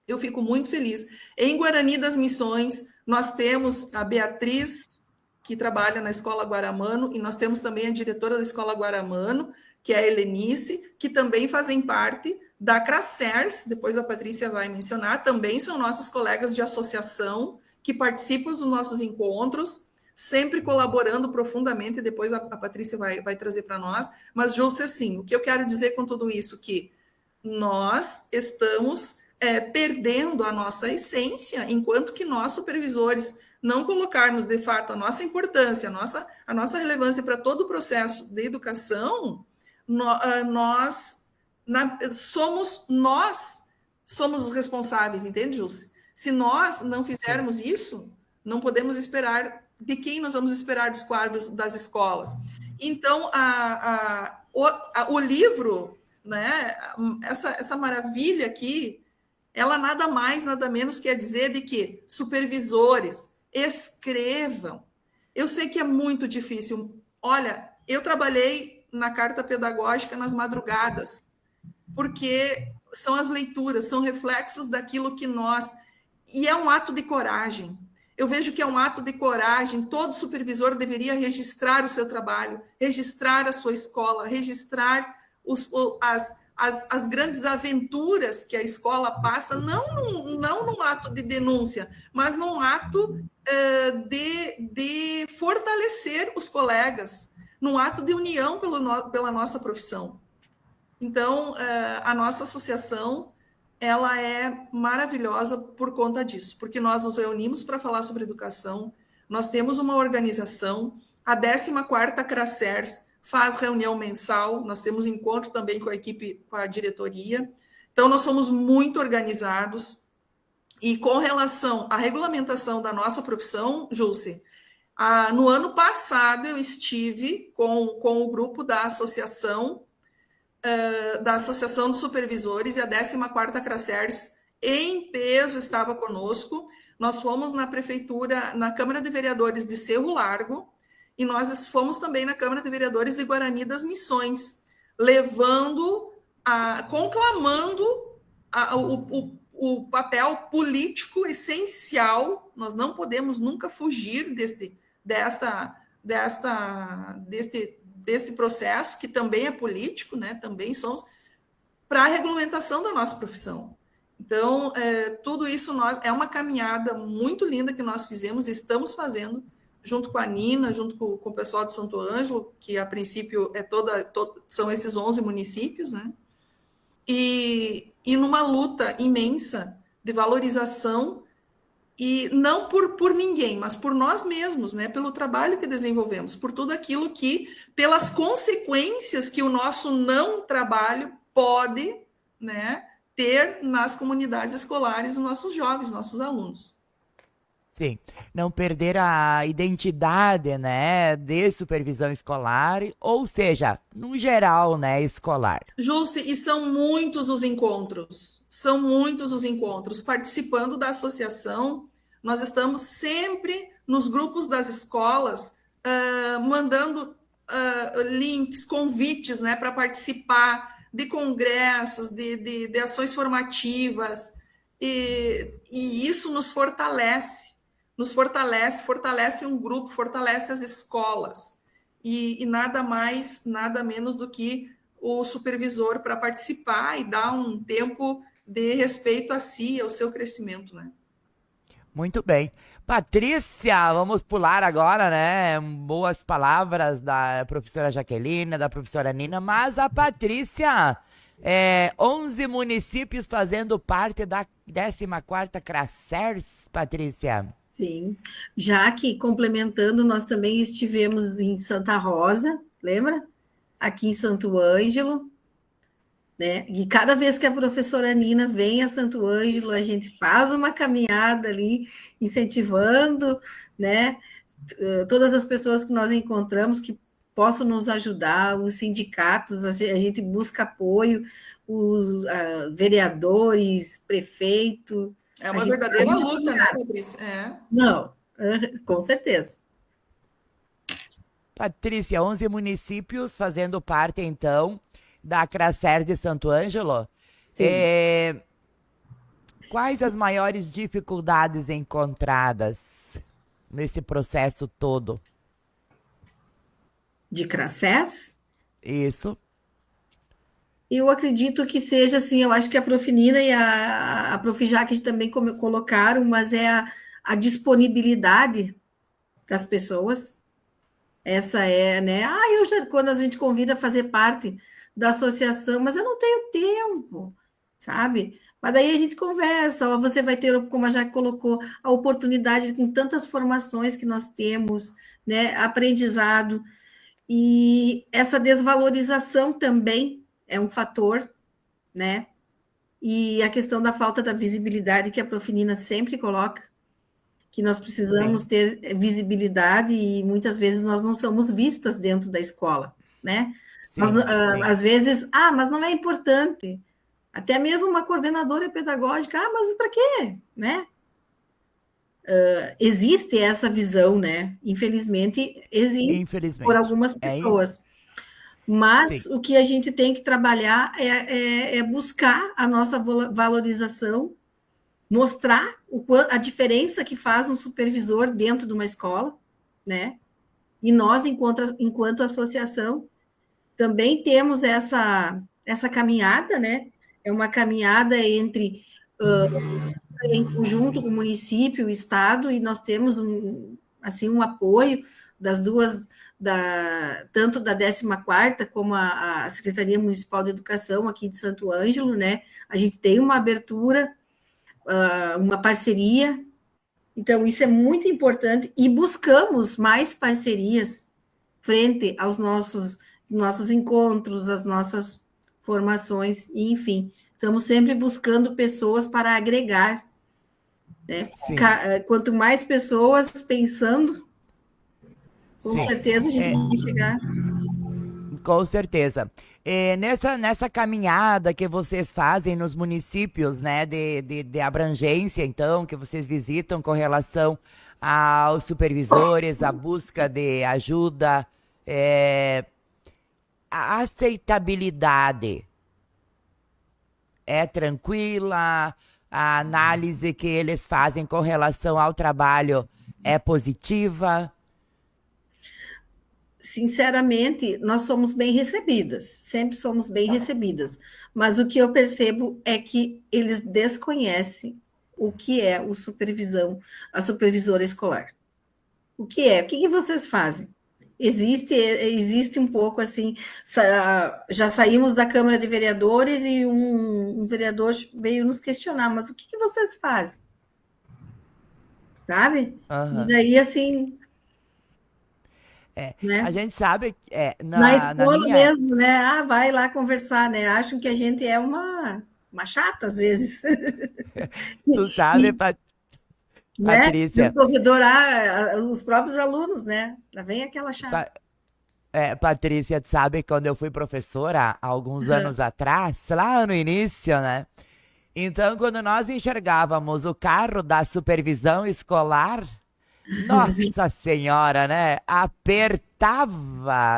Eu fico muito feliz. Em Guarani das Missões, nós temos a Beatriz, que trabalha na Escola Guaramano, e nós temos também a diretora da Escola Guaramano, que é a Helenice, que também fazem parte da Cracers, depois a Patrícia vai mencionar, também são nossas colegas de associação, que participam dos nossos encontros, sempre colaborando profundamente, depois a Patrícia vai trazer para nós. Mas, Júlcia, assim, o que eu quero dizer com tudo isso? Que nós estamos perdendo a nossa essência, enquanto que nós, supervisores, não colocarmos, de fato, a nossa importância, a nossa relevância para todo o processo de educação, nós somos os responsáveis, entende, Júlcia? Se nós não fizermos isso, não podemos esperar de quem nós vamos esperar dos quadros das escolas. Então, o livro, né, essa maravilha aqui, ela nada mais, nada menos quer dizer de que supervisores escrevam. Eu sei que é muito difícil. Olha, eu trabalhei na carta pedagógica nas madrugadas, porque são as leituras, são reflexos daquilo que nós... E é um ato de coragem. Eu vejo que é um ato de coragem. Todo supervisor deveria registrar o seu trabalho, registrar a sua escola, registrar as grandes aventuras que a escola passa, não num ato de denúncia, mas num ato de fortalecer os colegas, num ato de união pela nossa profissão. Então, a nossa associação, ela é maravilhosa por conta disso, porque nós nos reunimos para falar sobre educação, nós temos uma organização, a 14ª Cracers faz reunião mensal, nós temos encontro também com a equipe, com a diretoria, então nós somos muito organizados, e com relação à regulamentação da nossa profissão, Júlcia, no ano passado eu estive com o grupo da Associação dos Supervisores, e a 14ª Cracers em peso estava conosco. Nós fomos na prefeitura, na Câmara de Vereadores de Cerro Largo, e nós fomos também na Câmara de Vereadores de Guarani das Missões, conclamando o papel político essencial. Nós não podemos nunca fugir deste processo, que também é político, né? Também somos, para a regulamentação da nossa profissão. Então, tudo isso é uma caminhada muito linda que nós fizemos e estamos fazendo, junto com a Nina, junto com o pessoal de Santo Ângelo, que a princípio são esses 11 municípios, né? E numa luta imensa de valorização, e não por ninguém, mas por nós mesmos, né? Pelo trabalho que desenvolvemos, por tudo aquilo pelas consequências que o nosso não trabalho pode, né, ter nas comunidades escolares dos nossos jovens, nossos alunos. Sim, não perder a identidade, né, de supervisão escolar, ou seja, no geral, né, escolar. Júlcia, e são muitos os encontros, participando da associação. Nós estamos sempre nos grupos das escolas, mandando links, convites, né, para participar de congressos, de ações formativas, e isso nos fortalece, fortalece um grupo, fortalece as escolas, e nada mais, nada menos do que o supervisor para participar e dar um tempo de respeito a si e ao seu crescimento, né? Muito bem. Patrícia, vamos pular agora, né? Boas palavras da professora Jaqueline, da professora Nina, mas a Patrícia, 11 municípios fazendo parte da 14ª Cracers, Patrícia. Sim, já que complementando, nós também estivemos em Santa Rosa, lembra? Aqui em Santo Ângelo, né? E cada vez que a professora Nina vem a Santo Ângelo, a gente faz uma caminhada ali, incentivando, né? Todas as pessoas que nós encontramos que possam nos ajudar, os sindicatos, a gente busca apoio, os vereadores, prefeito. É uma verdadeira luta, né, Patrícia? É. Não, com certeza. Patrícia, 11 municípios fazendo parte, então, da Cracer de Santo Ângelo. Quais as maiores dificuldades encontradas nesse processo todo? De Cracers? Isso. Eu acredito que seja assim, eu acho que a Profinina e a Profijac também colocaram, mas é a disponibilidade das pessoas. Essa é, né? Quando a gente convida a fazer parte da associação, mas eu não tenho tempo, sabe? Mas daí a gente conversa, ó, você vai ter, como a Jaque colocou, a oportunidade com tantas formações que nós temos, né? Aprendizado. E essa desvalorização também é um fator, né? E a questão da falta da visibilidade que a Profinina sempre coloca, que nós precisamos ter visibilidade e muitas vezes nós não somos vistas dentro da escola, né? Sim, nós, sim. Às vezes, mas não é importante. Até mesmo uma coordenadora pedagógica, mas para quê, né? Existe essa visão, né? Infelizmente, existe por algumas pessoas. Mas o que a gente tem que trabalhar é buscar a nossa valorização, mostrar a diferença que faz um supervisor dentro de uma escola, né? E nós, enquanto associação, também temos essa caminhada, né? É uma caminhada entre em conjunto com o município, o estado, e nós temos um apoio das duas, tanto da 14ª como a Secretaria Municipal de Educação aqui de Santo Ângelo, né? A gente tem uma abertura, uma parceria, então isso é muito importante, e buscamos mais parcerias frente aos nossos encontros, às nossas formações, e enfim, estamos sempre buscando pessoas para agregar, né? Quanto mais pessoas pensando, com certeza a gente vai chegar. Com certeza. Nessa caminhada que vocês fazem nos municípios, né, de abrangência, então, que vocês visitam com relação aos supervisores, a busca de ajuda, a aceitabilidade é tranquila? A análise que eles fazem com relação ao trabalho é positiva? Sinceramente, nós somos bem recebidas, sempre somos bem recebidas, mas o que eu percebo é que eles desconhecem o que é a supervisora escolar. O que é? O que vocês fazem? Existe um pouco assim, já saímos da Câmara de Vereadores e um vereador veio nos questionar, mas o que vocês fazem? Sabe? E daí, assim... né? A gente sabe que na escola mesmo, né? Vai lá conversar, né? Acham que a gente é uma chata, às vezes. Tu sabe, Patrícia. No corredor, os próprios alunos, né? Lá vem aquela chata. Patrícia, tu sabe, quando eu fui professora, há alguns anos atrás, lá no início, né? Então, quando nós enxergávamos o carro da supervisão escolar, nossa senhora, né? Apertava,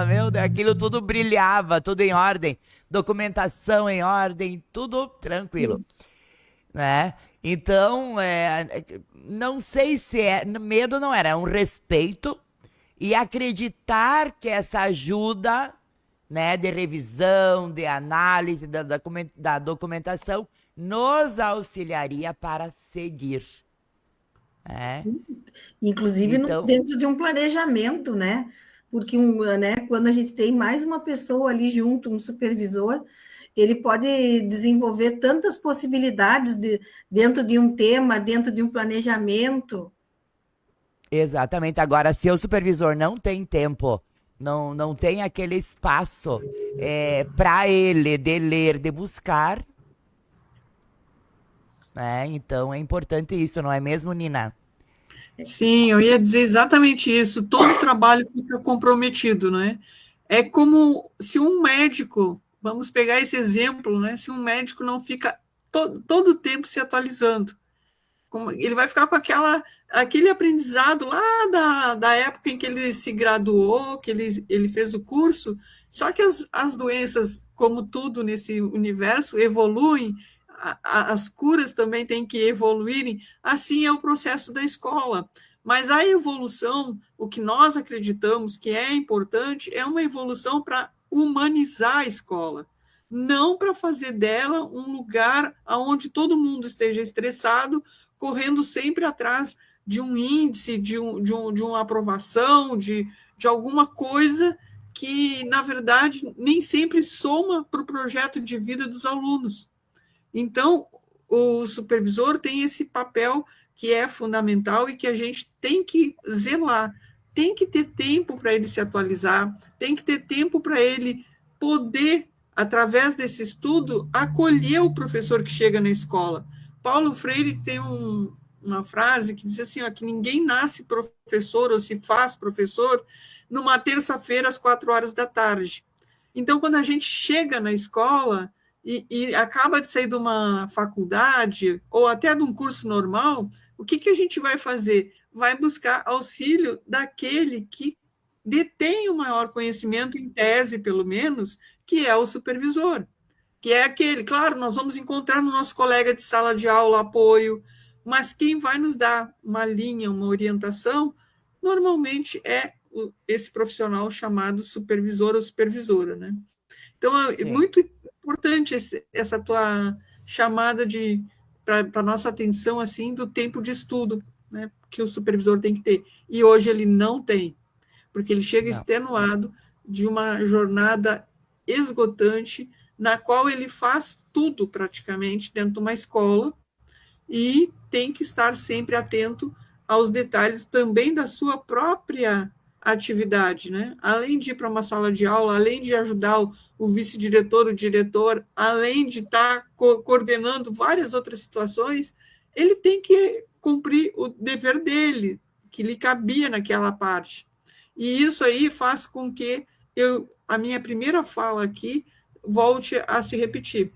meu Deus, aquilo tudo brilhava, tudo em ordem, documentação em ordem, tudo tranquilo, né? Então, não sei se medo não era, um respeito e acreditar que essa ajuda, né, de revisão, de análise da documentação nos auxiliaria para seguir. Inclusive então, dentro de um planejamento, né? Porque quando a gente tem mais uma pessoa ali junto, um supervisor, ele pode desenvolver tantas possibilidades dentro de um tema, dentro de um planejamento. Exatamente. Agora, se o supervisor não tem tempo, não tem aquele espaço para ele de ler, de buscar, né? Então é importante isso, não é mesmo, Nina? Sim, eu ia dizer exatamente isso. Todo trabalho fica comprometido, né? É como se um médico, vamos pegar esse exemplo, né? Se um médico não fica todo o tempo se atualizando, ele vai ficar com aquele aprendizado lá da época em que ele se graduou, que ele fez o curso, só que as doenças, como tudo nesse universo, evoluem, as curas também têm que evoluírem, assim é o processo da escola. Mas a evolução, o que nós acreditamos que é importante, é uma evolução para humanizar a escola, não para fazer dela um lugar onde todo mundo esteja estressado, correndo sempre atrás de um índice, de uma aprovação, de alguma coisa que, na verdade, nem sempre soma para o projeto de vida dos alunos. Então, o supervisor tem esse papel que é fundamental e que a gente tem que zelar. Tem que ter tempo para ele se atualizar, tem que ter tempo para ele poder, através desse estudo, acolher o professor que chega na escola. Paulo Freire tem uma frase que diz assim, ó, que ninguém nasce professor ou se faz professor numa terça-feira às 4 horas da tarde. Então, quando a gente chega na escola e acaba de sair de uma faculdade ou até de um curso normal, o que a gente vai fazer? Vai buscar auxílio daquele que detém o maior conhecimento, em tese, pelo menos, que é o supervisor. Que é aquele, claro, nós vamos encontrar no nosso colega de sala de aula apoio, mas quem vai nos dar uma linha, uma orientação, normalmente é esse profissional chamado supervisor ou supervisora, né? Então, é muito importante essa tua chamada para a nossa atenção, assim, do tempo de estudo, né, que o supervisor tem que ter. E hoje ele não tem, porque ele chega extenuado de uma jornada esgotante, na qual ele faz tudo praticamente dentro de uma escola e tem que estar sempre atento aos detalhes também da sua própria atividade, né? Além de ir para uma sala de aula, além de ajudar o vice-diretor, o diretor, além de estar coordenando várias outras situações, ele tem que cumprir o dever dele, que lhe cabia naquela parte. E isso aí faz com que a minha primeira fala aqui volte a se repetir.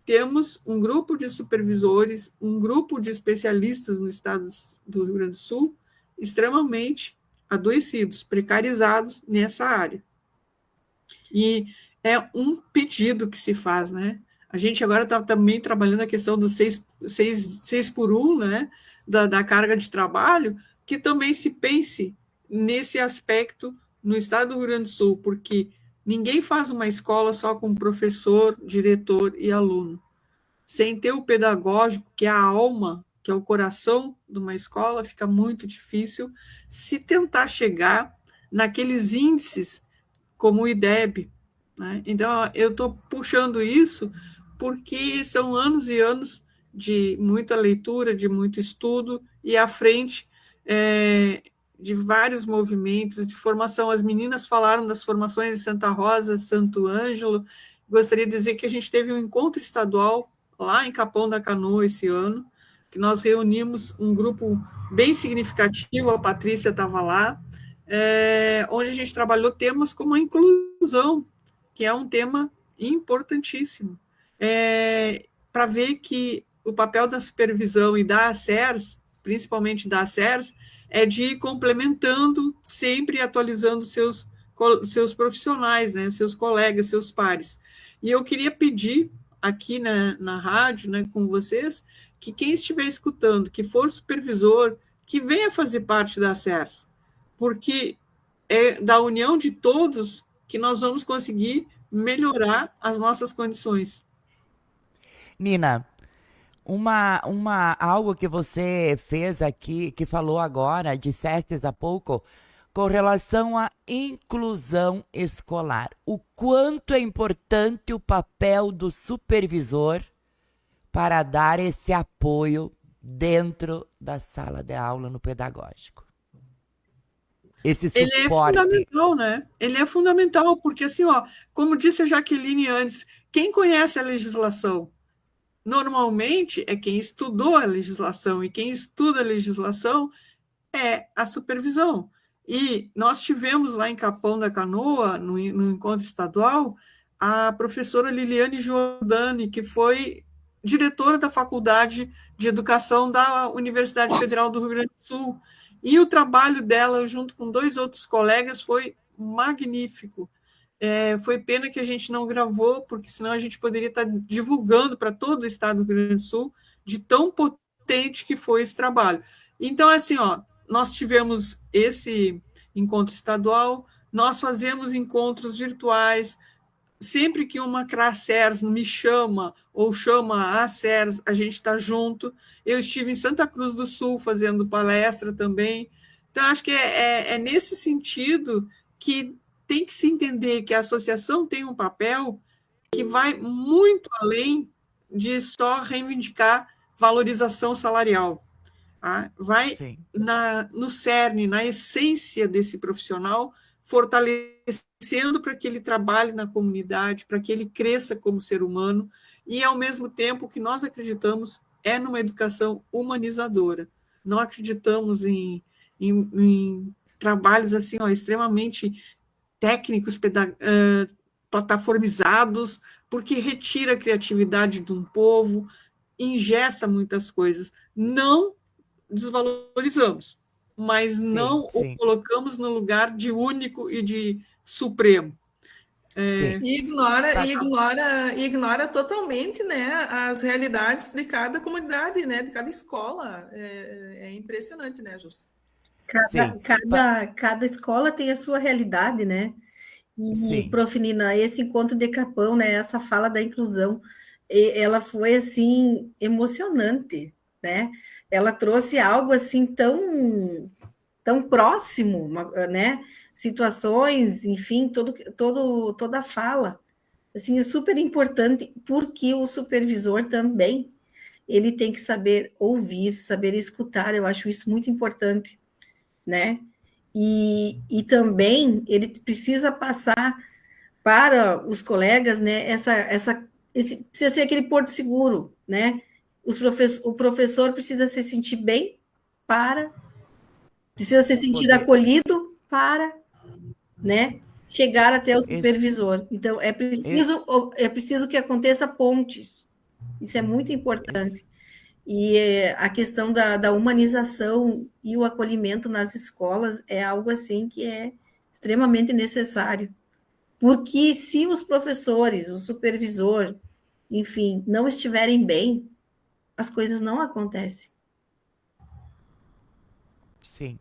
Temos um grupo de supervisores, um grupo de especialistas no estado do Rio Grande do Sul, extremamente adoecidos, precarizados nessa área. E é um pedido que se faz, né? A gente agora está também trabalhando a questão do 6 por 1, né? Da carga de trabalho, que também se pense nesse aspecto no estado do Rio Grande do Sul, porque ninguém faz uma escola só com professor, diretor e aluno. Sem ter o pedagógico, que é a alma, que é o coração de uma escola, fica muito difícil se tentar chegar naqueles índices como o IDEB, né? Então, eu estou puxando isso porque são anos e anos de muita leitura, de muito estudo, e à frente de vários movimentos de formação. As meninas falaram das formações de Santa Rosa, Santo Ângelo. Gostaria de dizer que a gente teve um encontro estadual lá em Capão da Canoa esse ano, que nós reunimos um grupo bem significativo, a Patrícia estava lá, onde a gente trabalhou temas como a inclusão, que é um tema importantíssimo, para ver que o papel da supervisão e da ACERS, principalmente da ACERS, é de ir complementando, sempre atualizando seus profissionais, né, seus colegas, seus pares. E eu queria pedir aqui na rádio, né, com vocês, que quem estiver escutando, que for supervisor, que venha fazer parte da ACERS, porque é da união de todos que nós vamos conseguir melhorar as nossas condições. Nina, algo que você fez aqui, que falou agora, disseste há pouco, com relação à inclusão escolar. O quanto é importante o papel do supervisor para dar esse apoio dentro da sala de aula no pedagógico. esse Ele é suporte. fundamental, né? Ele é fundamental, porque assim, ó, como disse a Jaqueline antes, quem conhece a legislação normalmente é quem estudou a legislação, e quem estuda a legislação é a supervisão. E nós tivemos lá em Capão da Canoa, no encontro estadual, a professora Liliane Giordani, que foi diretora da Faculdade de Educação da Universidade Federal do Rio Grande do Sul. E o trabalho dela, junto com 2 outros colegas, foi magnífico. Foi pena que a gente não gravou, porque senão a gente poderia estar divulgando para todo o estado do Rio Grande do Sul de tão potente que foi esse trabalho. Então, assim, ó, nós tivemos esse encontro estadual, nós fazemos encontros virtuais, sempre que uma CRACERS me chama ou chama a CERS, a gente está junto. Eu estive em Santa Cruz do Sul fazendo palestra também. Então, acho que é nesse sentido que tem que se entender que a associação tem um papel que vai muito além de só reivindicar valorização salarial. Tá? Vai no cerne, na essência desse profissional, fortalecendo para que ele trabalhe na comunidade, para que ele cresça como ser humano, e, ao mesmo tempo, o que nós acreditamos é numa educação humanizadora. Não acreditamos em trabalhos assim, ó, extremamente técnicos, plataformizados, porque retira a criatividade de um povo, engessa muitas coisas. Não desvalorizamos, mas não o colocamos no lugar de único e de supremo. E ignora totalmente, né, as realidades de cada comunidade, né, de cada escola. É impressionante, né, Jus? Cada escola tem a sua realidade, né? E, Prof. Nina, esse encontro de Capão, né, essa fala da inclusão, ela foi, assim, emocionante, né? Ela trouxe algo, assim, tão próximo, né? Situações, enfim, toda a fala. Assim, é super importante, porque o supervisor também, ele tem que saber ouvir, saber escutar, eu acho isso muito importante, né? E também ele precisa passar para os colegas, né, precisa ser aquele porto seguro, né? O professor precisa se sentir bem precisa se sentir acolhido para, né, chegar até o supervisor. Então, é preciso que aconteça pontes. Isso é muito importante. E a questão da humanização e o acolhimento nas escolas é algo assim que é extremamente necessário. Porque se os professores, o supervisor, enfim, não estiverem bem, as coisas não acontecem. Sim.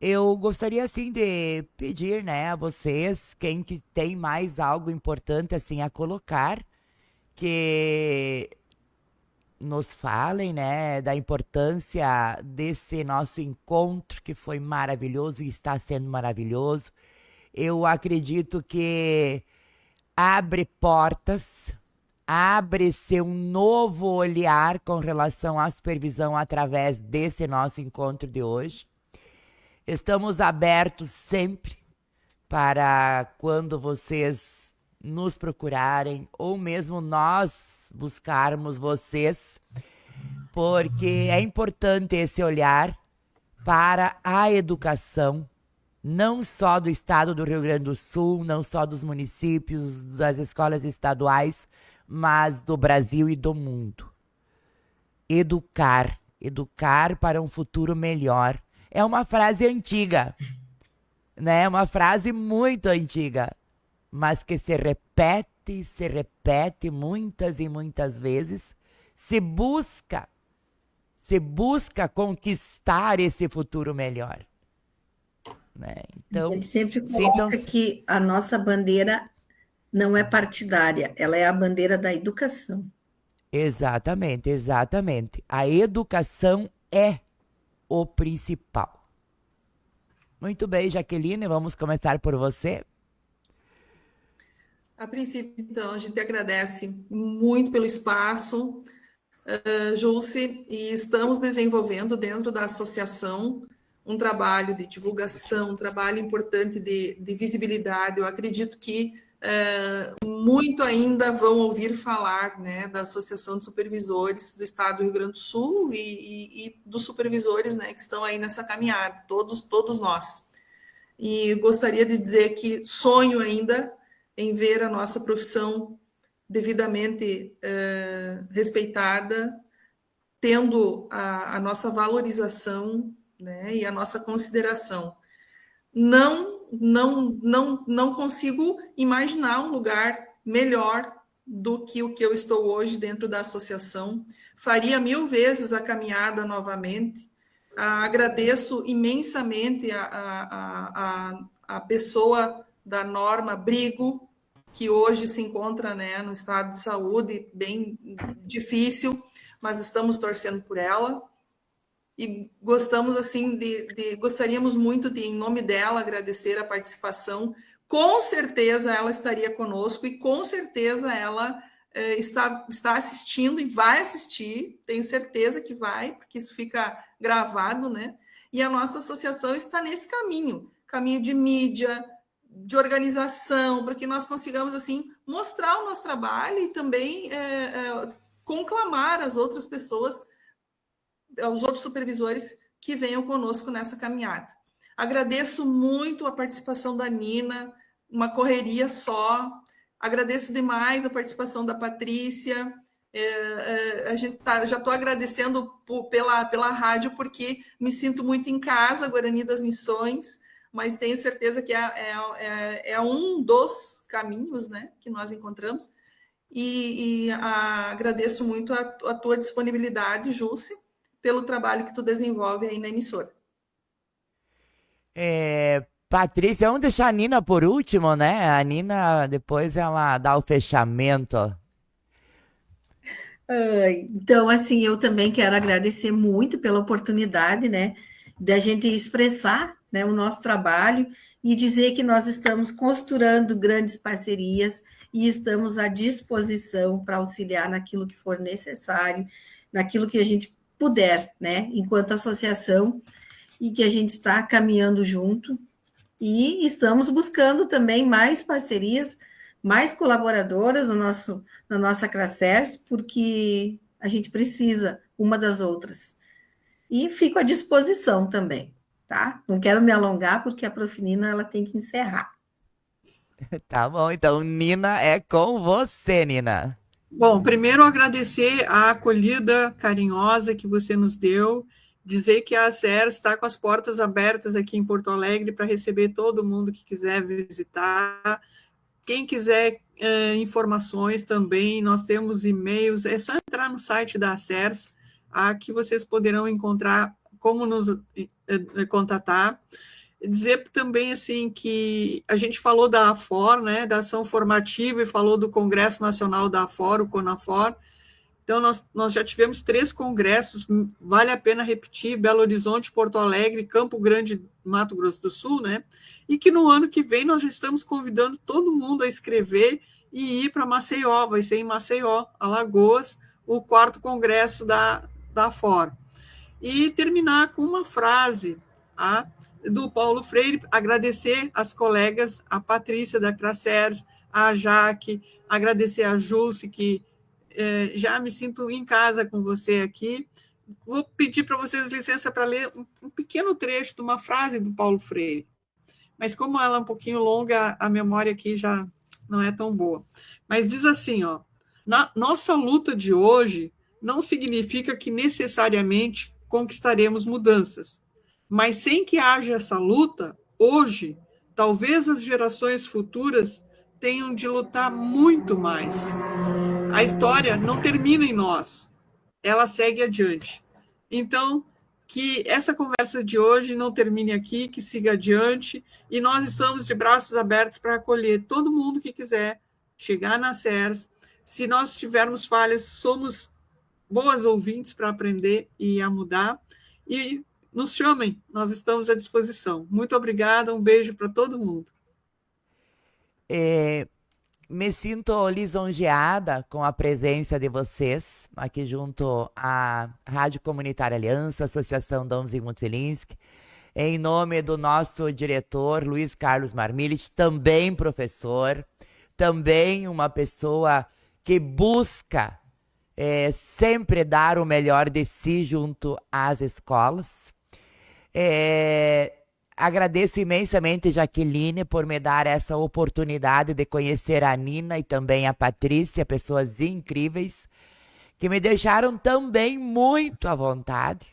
Eu gostaria, assim, de pedir, né, a vocês, quem que tem mais algo importante, assim, a colocar, que nos falem, né, da importância desse nosso encontro, que foi maravilhoso e está sendo maravilhoso. Eu acredito que abre portas, abre-se um novo olhar com relação à supervisão através desse nosso encontro de hoje. Estamos abertos sempre para quando vocês nos procurarem ou mesmo nós buscarmos vocês, porque é importante esse olhar para a educação, não só do estado do Rio Grande do Sul, não só dos municípios, das escolas estaduais, mas do Brasil e do mundo. Educar para um futuro melhor. É uma frase antiga, né? Uma frase muito antiga, mas que se repete muitas e muitas vezes. Se busca conquistar esse futuro melhor, né? Então, ele sempre coloca que a nossa bandeira não é partidária, ela é a bandeira da educação. Exatamente. A educação é o principal. Muito bem, Jaqueline, vamos começar por você. A princípio, então, a gente agradece muito pelo espaço, Jússi, e estamos desenvolvendo dentro da associação um trabalho de divulgação, um trabalho importante de visibilidade. Eu acredito que muito ainda vão ouvir falar, né, da Associação de Supervisores do Estado do Rio Grande do Sul e dos supervisores, né, que estão aí nessa caminhada, todos nós. E gostaria de dizer que sonho ainda em ver a nossa profissão devidamente respeitada, tendo a nossa valorização, né, e a nossa consideração. Não consigo imaginar um lugar melhor do que o que eu estou hoje dentro da associação. Faria 1000 vezes a caminhada novamente. Agradeço imensamente a pessoa da Norma Brigo, que hoje se encontra, né, no estado de saúde bem difícil, mas estamos torcendo por ela. E gostaríamos muito de, em nome dela, agradecer a participação. Com certeza ela estaria conosco e com certeza ela está assistindo e vai assistir, tenho certeza que vai, porque isso fica gravado, né? E a nossa associação está nesse caminho de mídia, de organização, para que nós consigamos, assim, mostrar o nosso trabalho e também conclamar as outras pessoas, aos outros supervisores que venham conosco nessa caminhada. Agradeço muito a participação da Nina, uma correria só. Agradeço demais a participação da Patrícia. Já estou agradecendo pela rádio, porque me sinto muito em casa, Guarani das Missões, mas tenho certeza que é um dos caminhos, né, que nós encontramos. Agradeço muito a tua disponibilidade, Jússi, pelo trabalho que tu desenvolve aí na emissora. Patrícia, vamos deixar a Nina por último, né? A Nina, depois ela dá o fechamento. Então, assim, eu também quero agradecer muito pela oportunidade, né, da gente expressar, né, o nosso trabalho e dizer que nós estamos costurando grandes parcerias e estamos à disposição para auxiliar naquilo que for necessário, naquilo que a gente puder, né, enquanto associação, e que a gente está caminhando junto, e estamos buscando também mais parcerias, mais colaboradoras na nossa Cracers, porque a gente precisa uma das outras. E fico à disposição também, tá? Não quero me alongar, porque a Prof. Nina, ela tem que encerrar. Tá bom, então, Nina, é com você, Nina. Bom, primeiro agradecer a acolhida carinhosa que você nos deu, dizer que a ACER está com as portas abertas aqui em Porto Alegre para receber todo mundo que quiser visitar. Quem quiser informações também, nós temos e-mails, é só entrar no site da ACER, que vocês poderão encontrar como nos contatar. Dizer também, assim, que a gente falou da AFOR, né, da ação formativa, e falou do Congresso Nacional da AFOR, o CONAFOR. Então, nós já tivemos 3 congressos, vale a pena repetir, Belo Horizonte, Porto Alegre, Campo Grande, Mato Grosso do Sul, né? E que no ano que vem nós já estamos convidando todo mundo a escrever e ir para Maceió, vai ser em Maceió, Alagoas, o 4º congresso da AFOR. E terminar com uma frase, do Paulo Freire, agradecer as colegas, a Patrícia da Cracers, a Jaque, agradecer a Jússi, que já me sinto em casa com você aqui. Vou pedir para vocês licença para ler um pequeno trecho de uma frase do Paulo Freire, mas como ela é um pouquinho longa, a memória aqui já não é tão boa. Mas diz assim, nossa luta de hoje não significa que necessariamente conquistaremos mudanças, mas sem que haja essa luta, hoje, talvez as gerações futuras tenham de lutar muito mais. A história não termina em nós, ela segue adiante. Então, que essa conversa de hoje não termine aqui, que siga adiante, e nós estamos de braços abertos para acolher todo mundo que quiser chegar na CERS. Se nós tivermos falhas, somos boas ouvintes para aprender e a mudar, e nos chamem, nós estamos à disposição. Muito obrigada, um beijo para todo mundo. Me sinto lisonjeada com a presença de vocês aqui junto à Rádio Comunitária Aliança, Associação Dom Zygmunt Wilinski. em nome do nosso diretor, Luiz Carlos Marmilich, também professor, também uma pessoa que busca sempre dar o melhor de si junto às escolas. Agradeço imensamente, Jaqueline, por me dar essa oportunidade de conhecer a Nina e também a Patrícia, pessoas incríveis, que me deixaram também muito à vontade.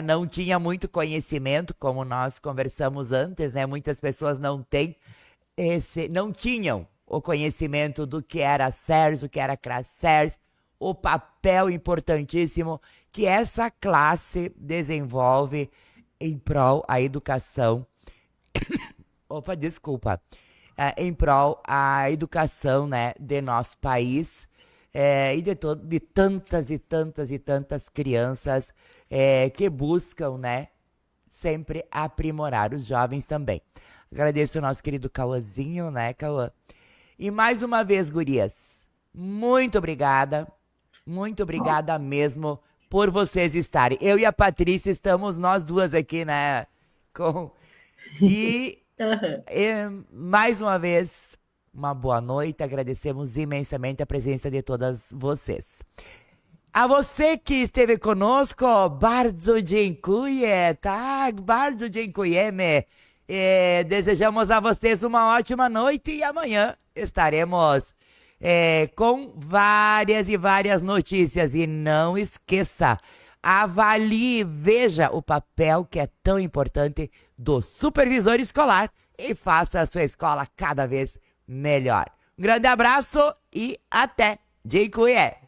Não tinha muito conhecimento, como nós conversamos antes, né? Muitas pessoas não tinham o conhecimento do que era CERS, o que era CRACERS, o papel importantíssimo que essa classe desenvolve em prol à educação. Em prol à educação, né, de nosso país. E de tantas e tantas e tantas crianças que buscam, né, sempre aprimorar, os jovens também. Agradeço o nosso querido Cauãzinho, né, Cauã? E mais uma vez, gurias, muito obrigada mesmo por vocês estarem. Eu e a Patrícia estamos nós duas aqui, né, e mais uma vez, uma boa noite, agradecemos imensamente a presença de todas vocês. A você que esteve conosco, bardzo dziękuję, tak, bardzo dziękujemy. Desejamos a vocês uma ótima noite e amanhã estaremos com várias e várias notícias. E não esqueça, avalie, veja o papel que é tão importante do supervisor escolar e faça a sua escola cada vez melhor. Um grande abraço e até! Dziękuję!